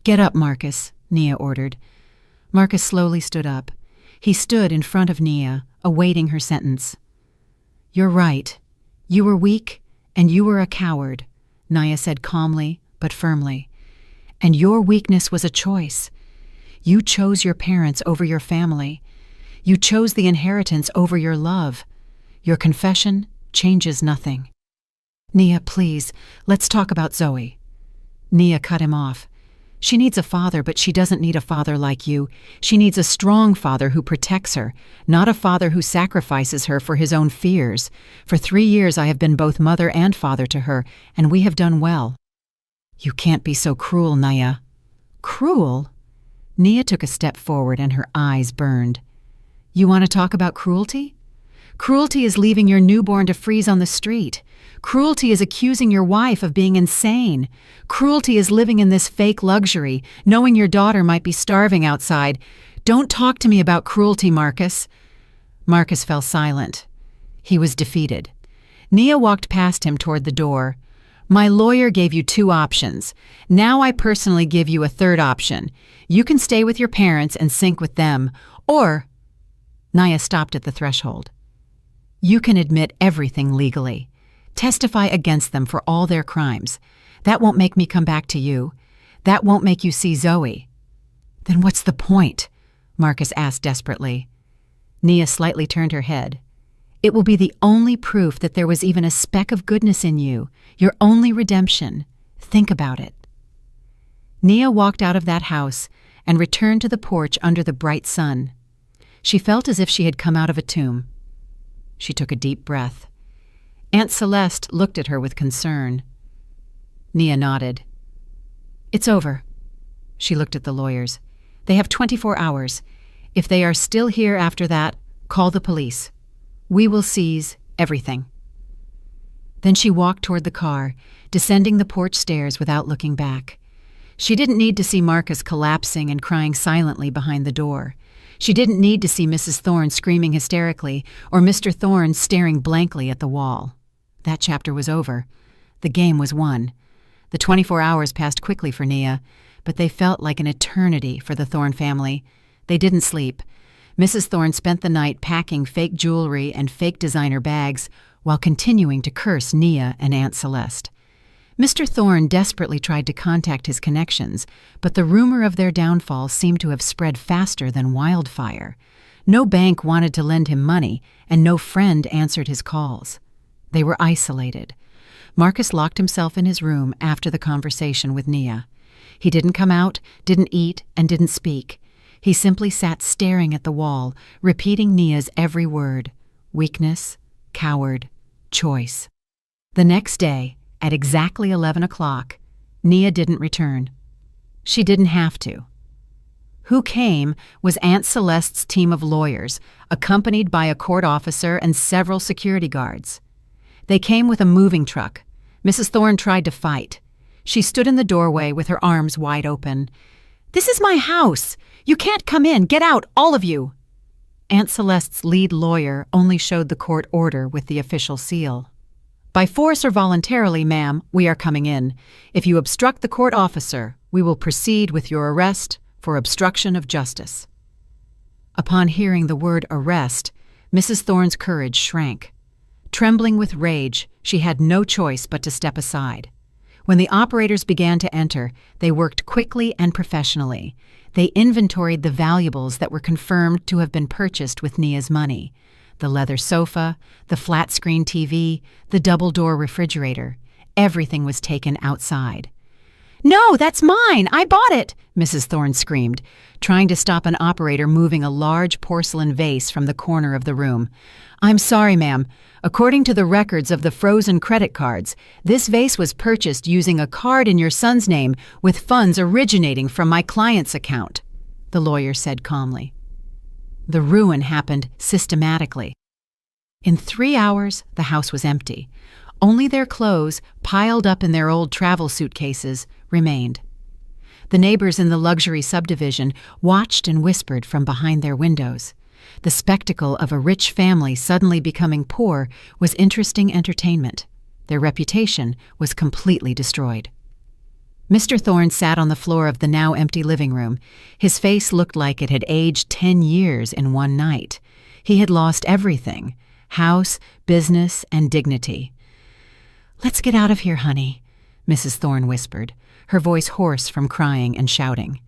"Get up, Marcus," Nia ordered. Marcus slowly stood up. He stood in front of Nia, awaiting her sentence. "You're right. You were weak, and you were a coward," Nia said calmly but firmly. "And your weakness was a choice. You chose your parents over your family. You chose the inheritance over your love. Your confession changes nothing." "Nia, please, let's talk about Zoe." Nia cut him off. "She needs a father, but she doesn't need a father like you. She needs a strong father who protects her, not a father who sacrifices her for his own fears. For 3 years I have been both mother and father to her, and we have done well." "You can't be so cruel, Nia." "Cruel?" Nia took a step forward and her eyes burned. "You want to talk about cruelty? Cruelty is leaving your newborn to freeze on the street. Cruelty is accusing your wife of being insane. Cruelty is living in this fake luxury, knowing your daughter might be starving outside. Don't talk to me about cruelty, Marcus." Marcus fell silent. He was defeated. Nia walked past him toward the door. "My lawyer gave you 2 options. Now I personally give you a 3rd option. You can stay with your parents and sink with them, or—" Nia stopped at the threshold. "You can admit everything legally. Testify against them for all their crimes. That won't make me come back to you. That won't make you see Zoe." "Then what's the point?" Marcus asked desperately. Nia slightly turned her head. "It will be the only proof that there was even a speck of goodness in you, your only redemption. Think about it." Nia walked out of that house and returned to the porch under the bright sun. She felt as if she had come out of a tomb. She took a deep breath. Aunt Celeste looked at her with concern. Nia nodded. "It's over." She looked at the lawyers. "They have 24 hours. If they are still here after that, call the police. We will seize everything." Then she walked toward the car, descending the porch stairs without looking back. She didn't need to see Marcus collapsing and crying silently behind the door. She didn't need to see Mrs. Thorne screaming hysterically or Mr. Thorne staring blankly at the wall. That chapter was over. The game was won. The 24 hours passed quickly for Nia, but they felt like an eternity for the Thorne family. They didn't sleep. Mrs. Thorne spent the night packing fake jewelry and fake designer bags while continuing to curse Nia and Aunt Celeste. Mr. Thorne desperately tried to contact his connections, but the rumor of their downfall seemed to have spread faster than wildfire. No bank wanted to lend him money, and no friend answered his calls. They were isolated. Marcus locked himself in his room after the conversation with Nia. He didn't come out, didn't eat, and didn't speak. He simply sat staring at the wall, repeating Nia's every word: weakness, coward, choice. The next day, at exactly 11 o'clock, Nia didn't return. She didn't have to. Who came was Aunt Celeste's team of lawyers, accompanied by a court officer and several security guards. They came with a moving truck. Mrs. Thorne tried to fight. She stood in the doorway with her arms wide open. "This is my house! You can't come in! Get out, all of you!" Aunt Celeste's lead lawyer only showed the court order with the official seal. "By force or voluntarily, ma'am, we are coming in. If you obstruct the court officer, we will proceed with your arrest for obstruction of justice." Upon hearing the word arrest, Mrs. Thorne's courage shrank. Trembling with rage, she had no choice but to step aside. When the operators began to enter, they worked quickly and professionally. They inventoried the valuables that were confirmed to have been purchased with Nia's money: the leather sofa, the flat-screen TV, the double-door refrigerator, Everything was taken outside. "No, that's mine! I bought it!" Mrs. Thorne screamed, trying to stop an operator moving a large porcelain vase from the corner of the room. "I'm sorry, ma'am. According to the records of the frozen credit cards, this vase was purchased using a card in your son's name with funds originating from my client's account," the lawyer said calmly. The ruin happened systematically. In 3 hours, the house was empty. Only their clothes, piled up in their old travel suitcases, remained. The neighbors in the luxury subdivision watched and whispered from behind their windows. The spectacle of a rich family suddenly becoming poor was interesting entertainment. Their reputation was completely destroyed. Mr. Thorne sat on the floor of the now empty living room. His face looked like it had aged 10 years in one night. He had lost everything: house, business, and dignity. "Let's get out of here, honey," Mrs. Thorne whispered, her voice hoarse from crying and shouting.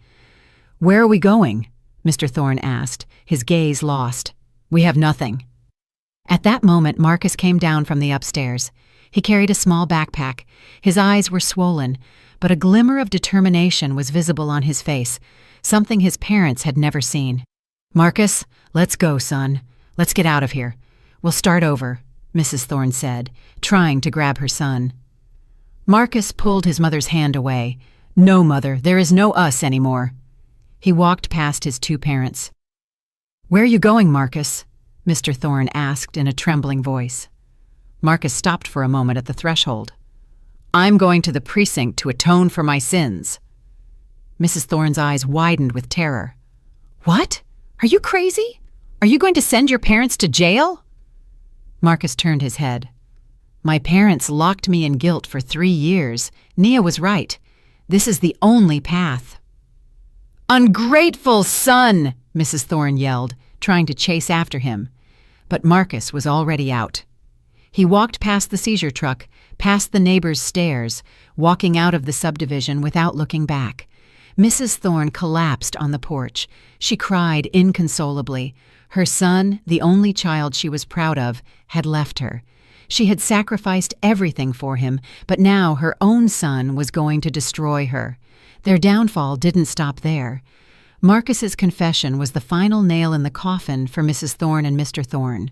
"Where are we going?" Mr. Thorne asked, his gaze lost. "We have nothing." At that moment, Marcus came down from the upstairs. He carried a small backpack. His eyes were swollen, but a glimmer of determination was visible on his face, something his parents had never seen. "Marcus, let's go, son. Let's get out of here. We'll start over," Mrs. Thorne said, trying to grab her son. Marcus pulled his mother's hand away. "No, Mother, there is no us anymore." He walked past his two parents. "Where are you going, Marcus?" Mr. Thorne asked in a trembling voice. Marcus stopped for a moment at the threshold. "I'm going to the precinct to atone for my sins." Mrs. Thorne's eyes widened with terror. "What? Are you crazy? Are you going to send your parents to jail?" Marcus turned his head. "My parents locked me in guilt for 3 years. Nia was right. This is the only path." "Ungrateful son!" Mrs. Thorne yelled, trying to chase after him. But Marcus was already out. He walked past the seizure truck, past the neighbor's stairs, walking out of the subdivision without looking back. Mrs. Thorne collapsed on the porch. She cried inconsolably. Her son, the only child she was proud of, had left her. She had sacrificed everything for him, but now her own son was going to destroy her. Their downfall didn't stop there. Marcus's confession was the final nail in the coffin for Mrs. Thorne and Mr. Thorne.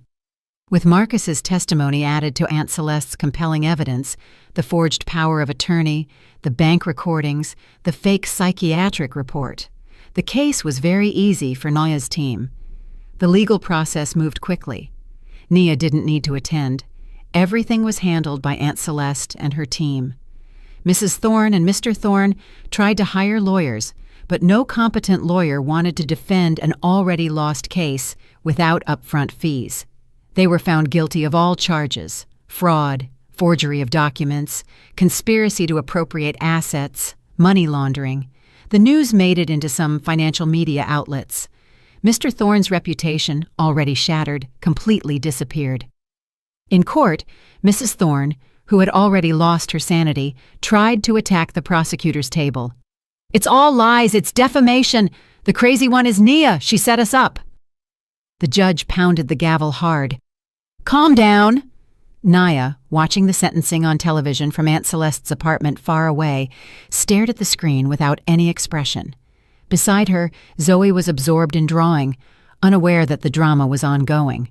With Marcus's testimony added to Aunt Celeste's compelling evidence, the forged power of attorney, the bank recordings, the fake psychiatric report, the case was very easy for Nia's team. The legal process moved quickly. Nia didn't need to attend. Everything was handled by Aunt Celeste and her team. Mrs. Thorne and Mr. Thorne tried to hire lawyers, but no competent lawyer wanted to defend an already lost case without upfront fees. They were found guilty of all charges: fraud, forgery of documents, conspiracy to appropriate assets, money laundering. The news made it into some financial media outlets. Mr. Thorne's reputation, already shattered, completely disappeared. In court, Mrs. Thorne, who had already lost her sanity, tried to attack the prosecutor's table. "It's all lies, it's defamation. The crazy one is Nia, she set us up." The judge pounded the gavel hard. "Calm down." Nia, watching the sentencing on television from Aunt Celeste's apartment far away, stared at the screen without any expression. Beside her, Zoe was absorbed in drawing, unaware that the drama was ongoing.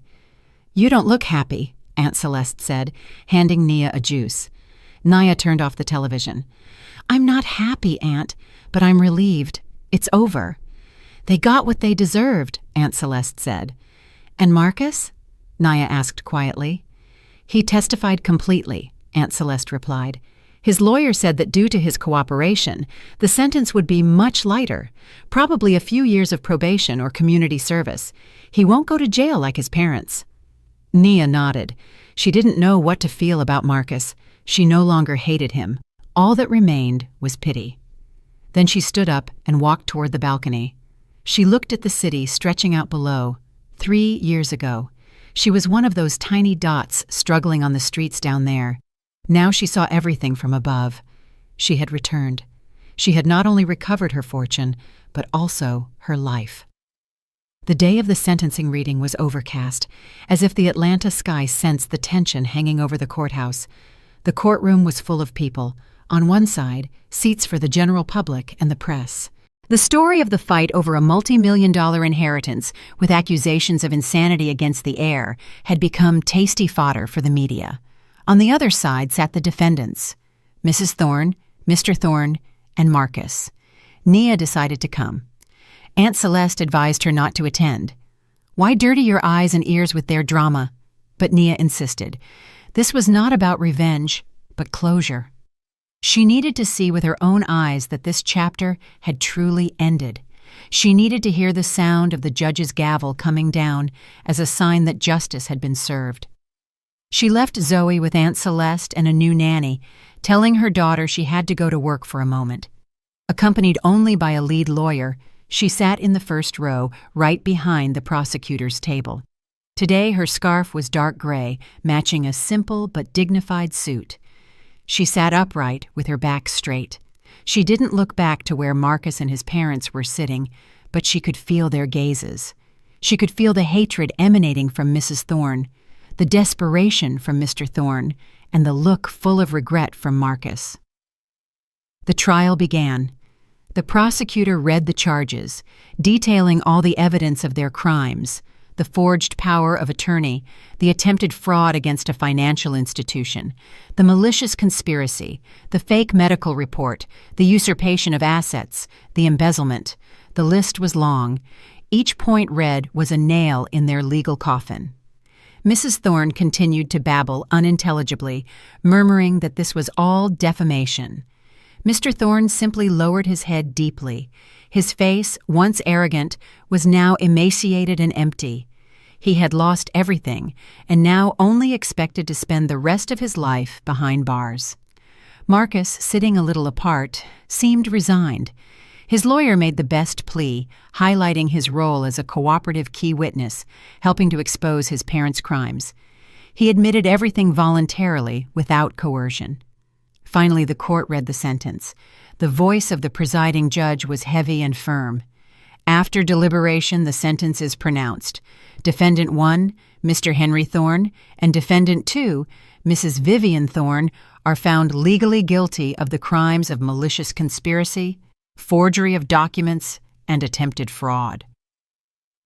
"You don't look happy," Aunt Celeste said, handing Nia a juice. Nia turned off the television. "I'm not happy, Aunt, but I'm relieved. It's over." "They got what they deserved," Aunt Celeste said. "And Marcus?" Nia asked quietly. "He testified completely," Aunt Celeste replied. "His lawyer said that due to his cooperation, the sentence would be much lighter, probably a few years of probation or community service. He won't go to jail like his parents." Nia nodded. She didn't know what to feel about Marcus. She no longer hated him. All that remained was pity. Then she stood up and walked toward the balcony. She looked at the city stretching out below. 3 years ago, she was one of those tiny dots struggling on the streets down there. Now she saw everything from above. She had returned. She had not only recovered her fortune, but also her life. The day of the sentencing reading was overcast, as if the Atlanta sky sensed the tension hanging over the courthouse. The courtroom was full of people. On one side, seats for the general public and the press. The story of the fight over a multi-million-dollar inheritance with accusations of insanity against the heir had become tasty fodder for the media. On the other side sat the defendants, Mrs. Thorne, Mr. Thorne, and Marcus. Nia decided to come. Aunt Celeste advised her not to attend. Why dirty your eyes and ears with their drama? But Nia insisted. This was not about revenge, but closure. She needed to see with her own eyes that this chapter had truly ended. She needed to hear the sound of the judge's gavel coming down as a sign that justice had been served. She left Zoe with Aunt Celeste and a new nanny, telling her daughter she had to go to work for a moment. Accompanied only by a lead lawyer, she sat in the first row, right behind the prosecutor's table. Today her scarf was dark gray, matching a simple but dignified suit. She sat upright with her back straight. She didn't look back to where Marcus and his parents were sitting, but she could feel their gazes. She could feel the hatred emanating from Mrs. Thorne, the desperation from Mr. Thorne, and the look full of regret from Marcus. The trial began. The prosecutor read the charges, detailing all the evidence of their crimes, the forged power of attorney, the attempted fraud against a financial institution, the malicious conspiracy, the fake medical report, the usurpation of assets, the embezzlement. The list was long. Each point read was a nail in their legal coffin. Mrs. Thorne continued to babble unintelligibly, murmuring that this was all defamation. Mr. Thorne simply lowered his head deeply. His face, once arrogant, was now emaciated and empty. He had lost everything, and now only expected to spend the rest of his life behind bars. Marcus, sitting a little apart, seemed resigned. His lawyer made the best plea, highlighting his role as a cooperative key witness, helping to expose his parents' crimes. He admitted everything voluntarily, without coercion. Finally, the court read the sentence. The voice of the presiding judge was heavy and firm. After deliberation, the sentence is pronounced. Defendant 1, Mr. Henry Thorne, and Defendant 2, Mrs. Vivian Thorne, are found legally guilty of the crimes of malicious conspiracy, forgery of documents, and attempted fraud.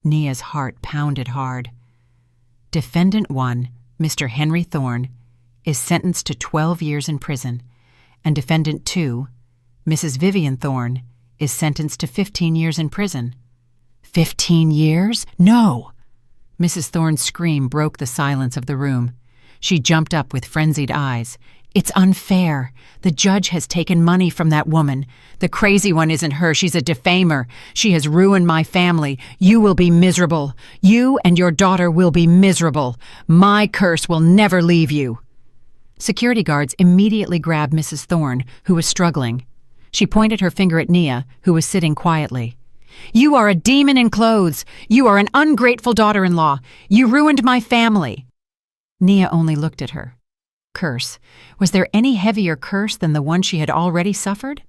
Nia's heart pounded hard. Defendant 1, Mr. Henry Thorne, is sentenced to 12 years in prison, and Defendant 2, Mrs. Vivian Thorne, is sentenced to 15 years in prison. 15 years? No! Mrs. Thorne's scream broke the silence of the room. She jumped up with frenzied eyes. It's unfair. The judge has taken money from that woman. The crazy one isn't her. She's a defamer. She has ruined my family. You will be miserable. You and your daughter will be miserable. My curse will never leave you. Security guards immediately grabbed Mrs. Thorne, who was struggling. She pointed her finger at Nia, who was sitting quietly. You are a demon in clothes. You are an ungrateful daughter-in-law. You ruined my family. Nia only looked at her. Curse. Was there any heavier curse than the one she had already suffered?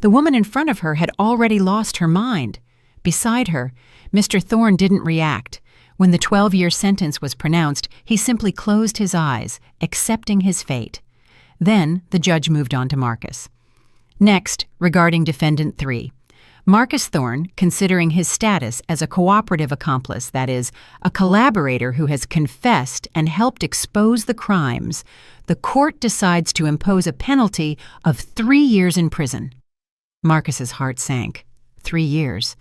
The woman in front of her had already lost her mind. Beside her, Mr. Thorne didn't react. When the 12-year sentence was pronounced, he simply closed his eyes, accepting his fate. Then the judge moved on to Marcus. Next, regarding Defendant 3. Marcus Thorne, considering his status as a cooperative accomplice, that is, a collaborator who has confessed and helped expose the crimes, the court decides to impose a penalty of 3 years in prison. Marcus's heart sank. 3 years.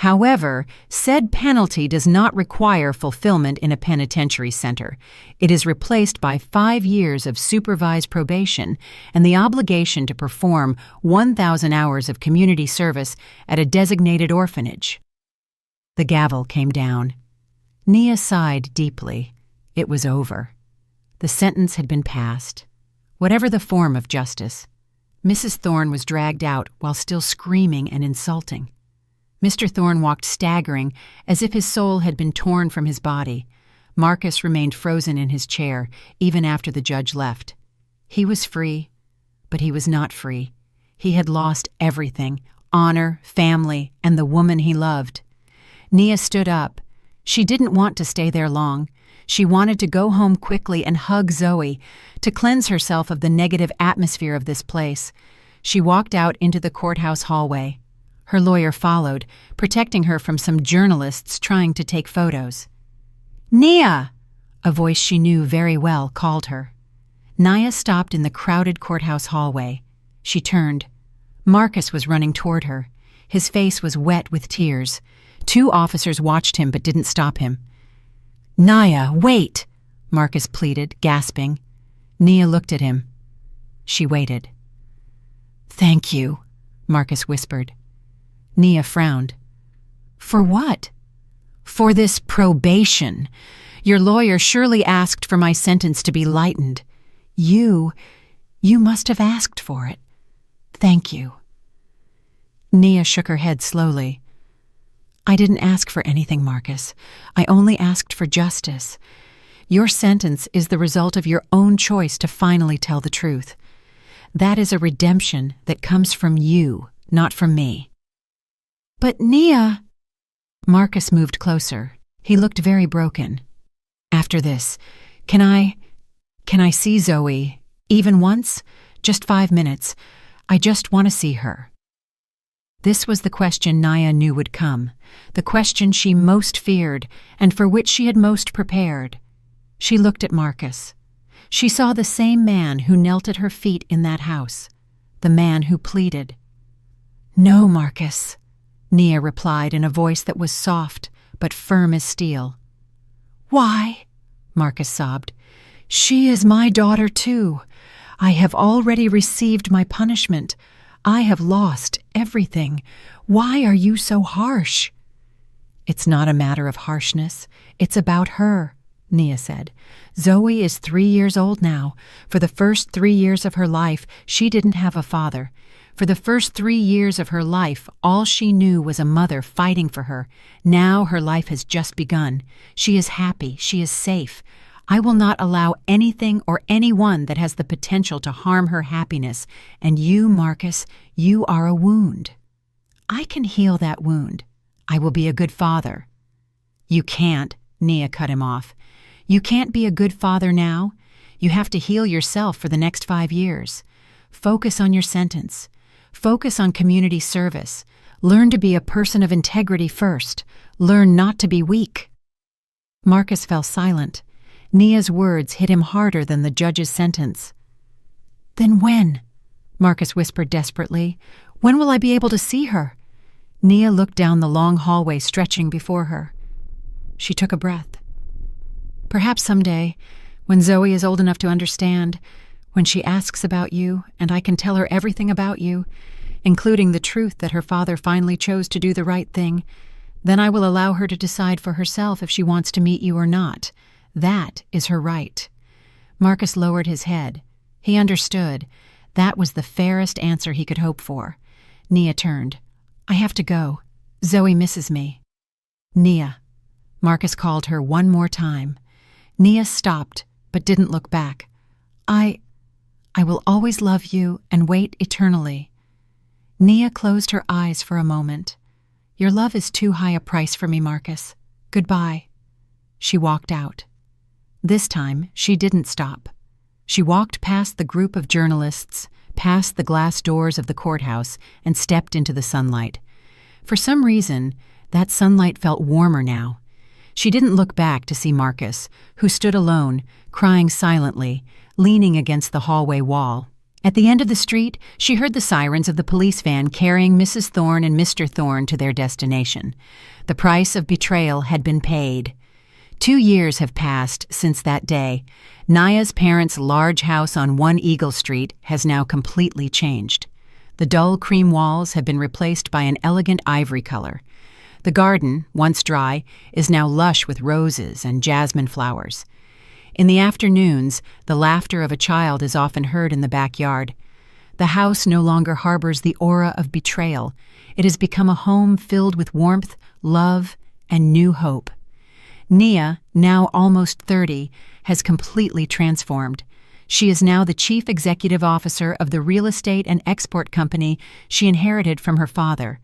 However, said penalty does not require fulfillment in a penitentiary center. It is replaced by 5 years of supervised probation and the obligation to perform 1,000 hours of community service at a designated orphanage. The gavel came down. Nia sighed deeply. It was over. The sentence had been passed. Whatever the form of justice, Mrs. Thorne was dragged out while still screaming and insulting. Mr. Thorne walked staggering, as if his soul had been torn from his body. Marcus remained frozen in his chair, even after the judge left. He was free, but he was not free. He had lost everything: honor, family, and the woman he loved. Nia stood up. She didn't want to stay there long. She wanted to go home quickly and hug Zoe, to cleanse herself of the negative atmosphere of this place. She walked out into the courthouse hallway. Her lawyer followed, protecting her from some journalists trying to take photos. "Nia!" A voice she knew very well called her. Nia stopped in the crowded courthouse hallway. She turned. Marcus was running toward her. His face was wet with tears. 2 officers watched him but didn't stop him. "Nia, wait!" Marcus pleaded, gasping. Nia looked at him. She waited. "Thank you," Marcus whispered. Nia frowned. "For what?" "For this probation. Your lawyer surely asked for my sentence to be lightened. You must have asked for it. Thank you." Nia shook her head slowly. "I didn't ask for anything, Marcus. I only asked for justice. Your sentence is the result of your own choice to finally tell the truth. That is a redemption that comes from you, not from me." "But Nia—" Marcus moved closer. He looked very broken. "After this, can I see Zoe, even once? Just 5 minutes. I just want to see her." This was the question Nia knew would come, the question she most feared and for which she had most prepared. She looked at Marcus. She saw the same man who knelt at her feet in that house, the man who pleaded. "No, Marcus," Nia replied in a voice that was soft but firm as steel. "Why?" Marcus sobbed. "She is my daughter too. I have already received my punishment. I have lost everything. Why are you so harsh?" "It's not a matter of harshness. It's about her," Nia said. "Zoe is 3 years old now. For the first 3 years of her life, she didn't have a father. For the first 3 years of her life, all she knew was a mother fighting for her. Now her life has just begun. She is happy. She is safe. I will not allow anything or anyone that has the potential to harm her happiness. And you, Marcus, you are a wound. I can heal that wound. I will be a good father." "You can't," Nia cut him off. "You can't be a good father now. You have to heal yourself for the next 5 years. Focus on your sentence. Focus on community service. Learn to be a person of integrity first. Learn not to be weak." Marcus fell silent. Nia's words hit him harder than the judge's sentence. "Then when?" Marcus whispered desperately. "When will I be able to see her?" Nia looked down the long hallway stretching before her. She took a breath. "Perhaps someday, when Zoe is old enough to understand, when she asks about you and I can tell her everything about you, including the truth that her father finally chose to do the right thing, then I will allow her to decide for herself if she wants to meet you or not. That is her right." Marcus lowered his head. He understood. That was the fairest answer he could hope for. Nia turned. "I have to go. Zoe misses me." "Nia." Marcus called her one more time. Nia stopped, but didn't look back. I will always love you and wait eternally." Nia closed her eyes for a moment. "Your love is too high a price for me, Marcus. Goodbye." She walked out. This time, she didn't stop. She walked past the group of journalists, past the glass doors of the courthouse, and stepped into the sunlight. For some reason, that sunlight felt warmer now. She didn't look back to see Marcus, who stood alone, crying silently, leaning against the hallway wall. At the end of the street, she heard the sirens of the police van carrying Mrs. Thorne and Mr. Thorne to their destination. The price of betrayal had been paid. 2 years have passed since that day. Nia's parents' large house on 1 Eagle Street has now completely changed. The dull cream walls have been replaced by an elegant ivory color. The garden, once dry, is now lush with roses and jasmine flowers. In the afternoons, the laughter of a child is often heard in the backyard. The house no longer harbors the aura of betrayal. It has become a home filled with warmth, love, and new hope. Nia, now almost 30, has completely transformed. She is now the chief executive officer of the real estate and export company she inherited from her father.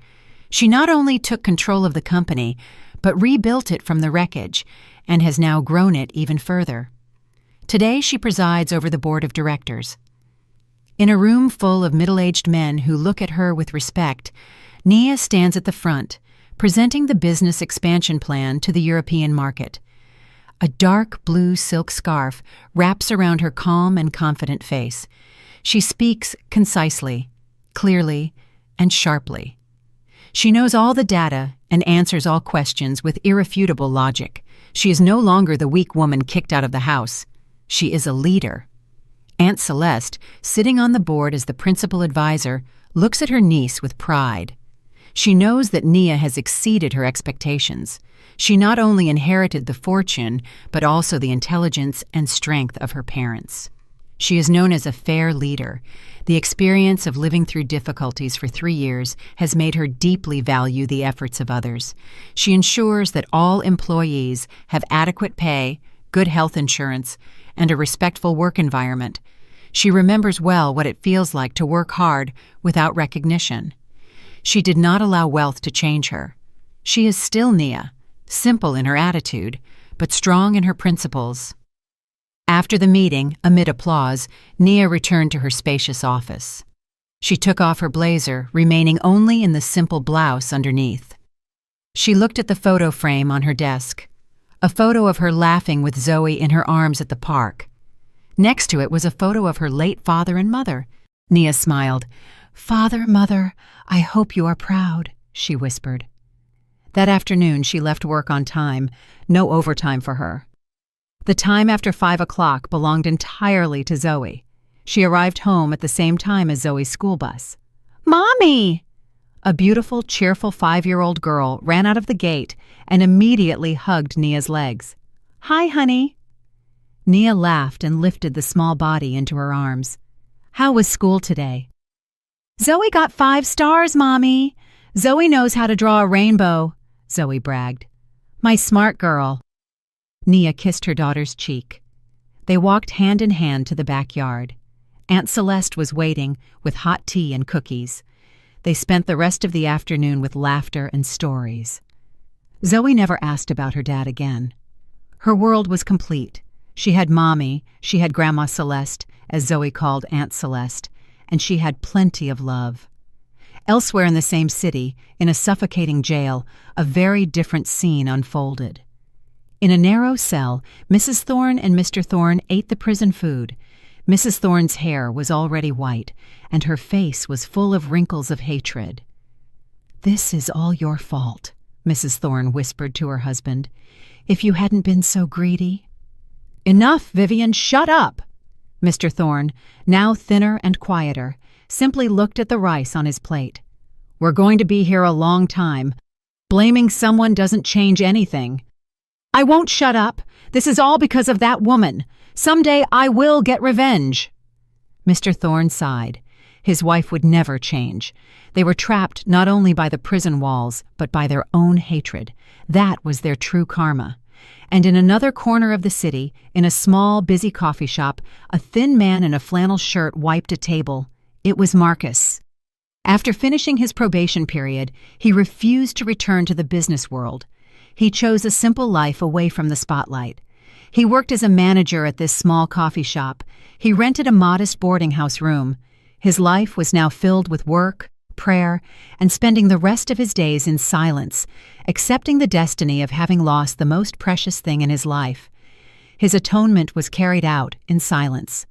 She not only took control of the company, but rebuilt it from the wreckage and has now grown it even further. Today she presides over the board of directors. In a room full of middle-aged men who look at her with respect, Nia stands at the front, presenting the business expansion plan to the European market. A dark blue silk scarf wraps around her calm and confident face. She speaks concisely, clearly, and sharply. She knows all the data and answers all questions with irrefutable logic. She is no longer the weak woman kicked out of the house. She is a leader. Aunt Celeste, sitting on the board as the principal advisor, looks at her niece with pride. She knows that Nia has exceeded her expectations. She not only inherited the fortune, but also the intelligence and strength of her parents. She is known as a fair leader. The experience of living through difficulties for 3 years has made her deeply value the efforts of others. She ensures that all employees have adequate pay, good health insurance, and a respectful work environment. She remembers well what it feels like to work hard without recognition. She did not allow wealth to change her. She is still Nia, simple in her attitude, but strong in her principles. After the meeting, amid applause, Nia returned to her spacious office. She took off her blazer, remaining only in the simple blouse underneath. She looked at the photo frame on her desk, a photo of her laughing with Zoe in her arms at the park. Next to it was a photo of her late father and mother. Nia smiled. "Father, Mother, I hope you are proud," she whispered. That afternoon she left work on time, no overtime for her. The time after 5 o'clock belonged entirely to Zoe. She arrived home at the same time as Zoe's school bus. "Mommy!" A beautiful, cheerful 5-year-old girl ran out of the gate and immediately hugged Nia's legs. "Hi, honey." Nia laughed and lifted the small body into her arms. "How was school today?" "Zoe got 5 stars, Mommy. Zoe knows how to draw a rainbow," Zoe bragged. "My smart girl." Nia kissed her daughter's cheek. They walked hand in hand to the backyard. Aunt Celeste was waiting with hot tea and cookies. They spent the rest of the afternoon with laughter and stories. Zoe never asked about her dad again. Her world was complete. She had Mommy, she had Grandma Celeste, as Zoe called Aunt Celeste, and she had plenty of love. Elsewhere in the same city, in a suffocating jail, a very different scene unfolded. In a narrow cell, Mrs. Thorne and Mr. Thorne ate the prison food. Mrs. Thorne's hair was already white, and her face was full of wrinkles of hatred. "This is all your fault," Mrs. Thorne whispered to her husband. "If you hadn't been so greedy." "Enough, Vivian, shut up!" Mr. Thorne, now thinner and quieter, simply looked at the rice on his plate. "We're going to be here a long time. Blaming someone doesn't change anything." "I won't shut up. This is all because of that woman. Someday I will get revenge." Mr. Thorne sighed. His wife would never change. They were trapped not only by the prison walls, but by their own hatred. That was their true karma. And in another corner of the city, in a small, busy coffee shop, a thin man in a flannel shirt wiped a table. It was Marcus. After finishing his probation period, he refused to return to the business world. He chose a simple life away from the spotlight. He worked as a manager at this small coffee shop. He rented a modest boarding house room. His life was now filled with work, prayer, and spending the rest of his days in silence, accepting the destiny of having lost the most precious thing in his life. His atonement was carried out in silence.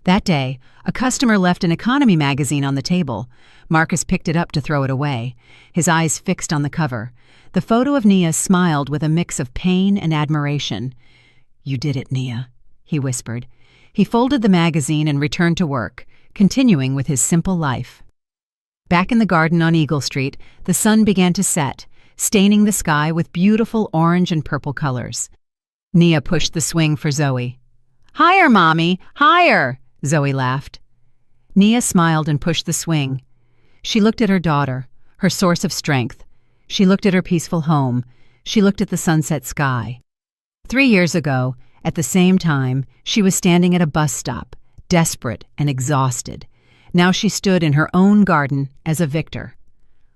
That day, a customer left an economy magazine on the table. Marcus picked it up to throw it away, his eyes fixed on the cover. The photo of Nia smiled with a mix of pain and admiration. "You did it, Nia," he whispered. He folded the magazine and returned to work, continuing with his simple life. Back in the garden on Eagle Street, the sun began to set, staining the sky with beautiful orange and purple colors. Nia pushed the swing for Zoe. "Higher, Mommy, higher!" Zoe laughed. Nia smiled and pushed the swing. She looked at her daughter, her source of strength. She looked at her peaceful home. She looked at the sunset sky. 3 years ago, at the same time, she was standing at a bus stop, desperate and exhausted. Now she stood in her own garden as a victor.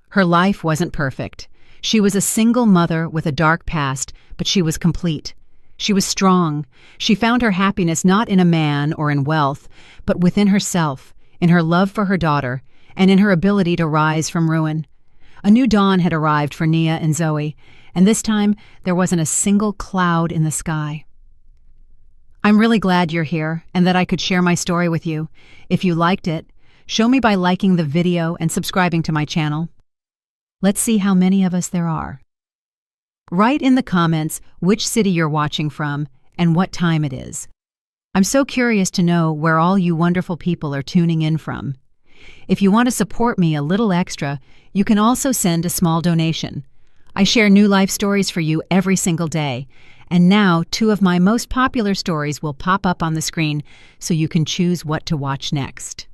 Her life wasn't perfect. She was a single mother with a dark past, but she was complete. She was strong. She found her happiness not in a man or in wealth, but within herself, in her love for her daughter, and in her ability to rise from ruin. A new dawn had arrived for Nia and Zoe, and this time there wasn't a single cloud in the sky. I'm really glad you're here and that I could share my story with you. If you liked it, show me by liking the video and subscribing to my channel. Let's see how many of us there are. Write in the comments which city you're watching from and what time it is. I'm so curious to know where all you wonderful people are tuning in from. If you want to support me a little extra, you can also send a small donation. I share new life stories for you every single day, and now 2 of my most popular stories will pop up on the screen so you can choose what to watch next.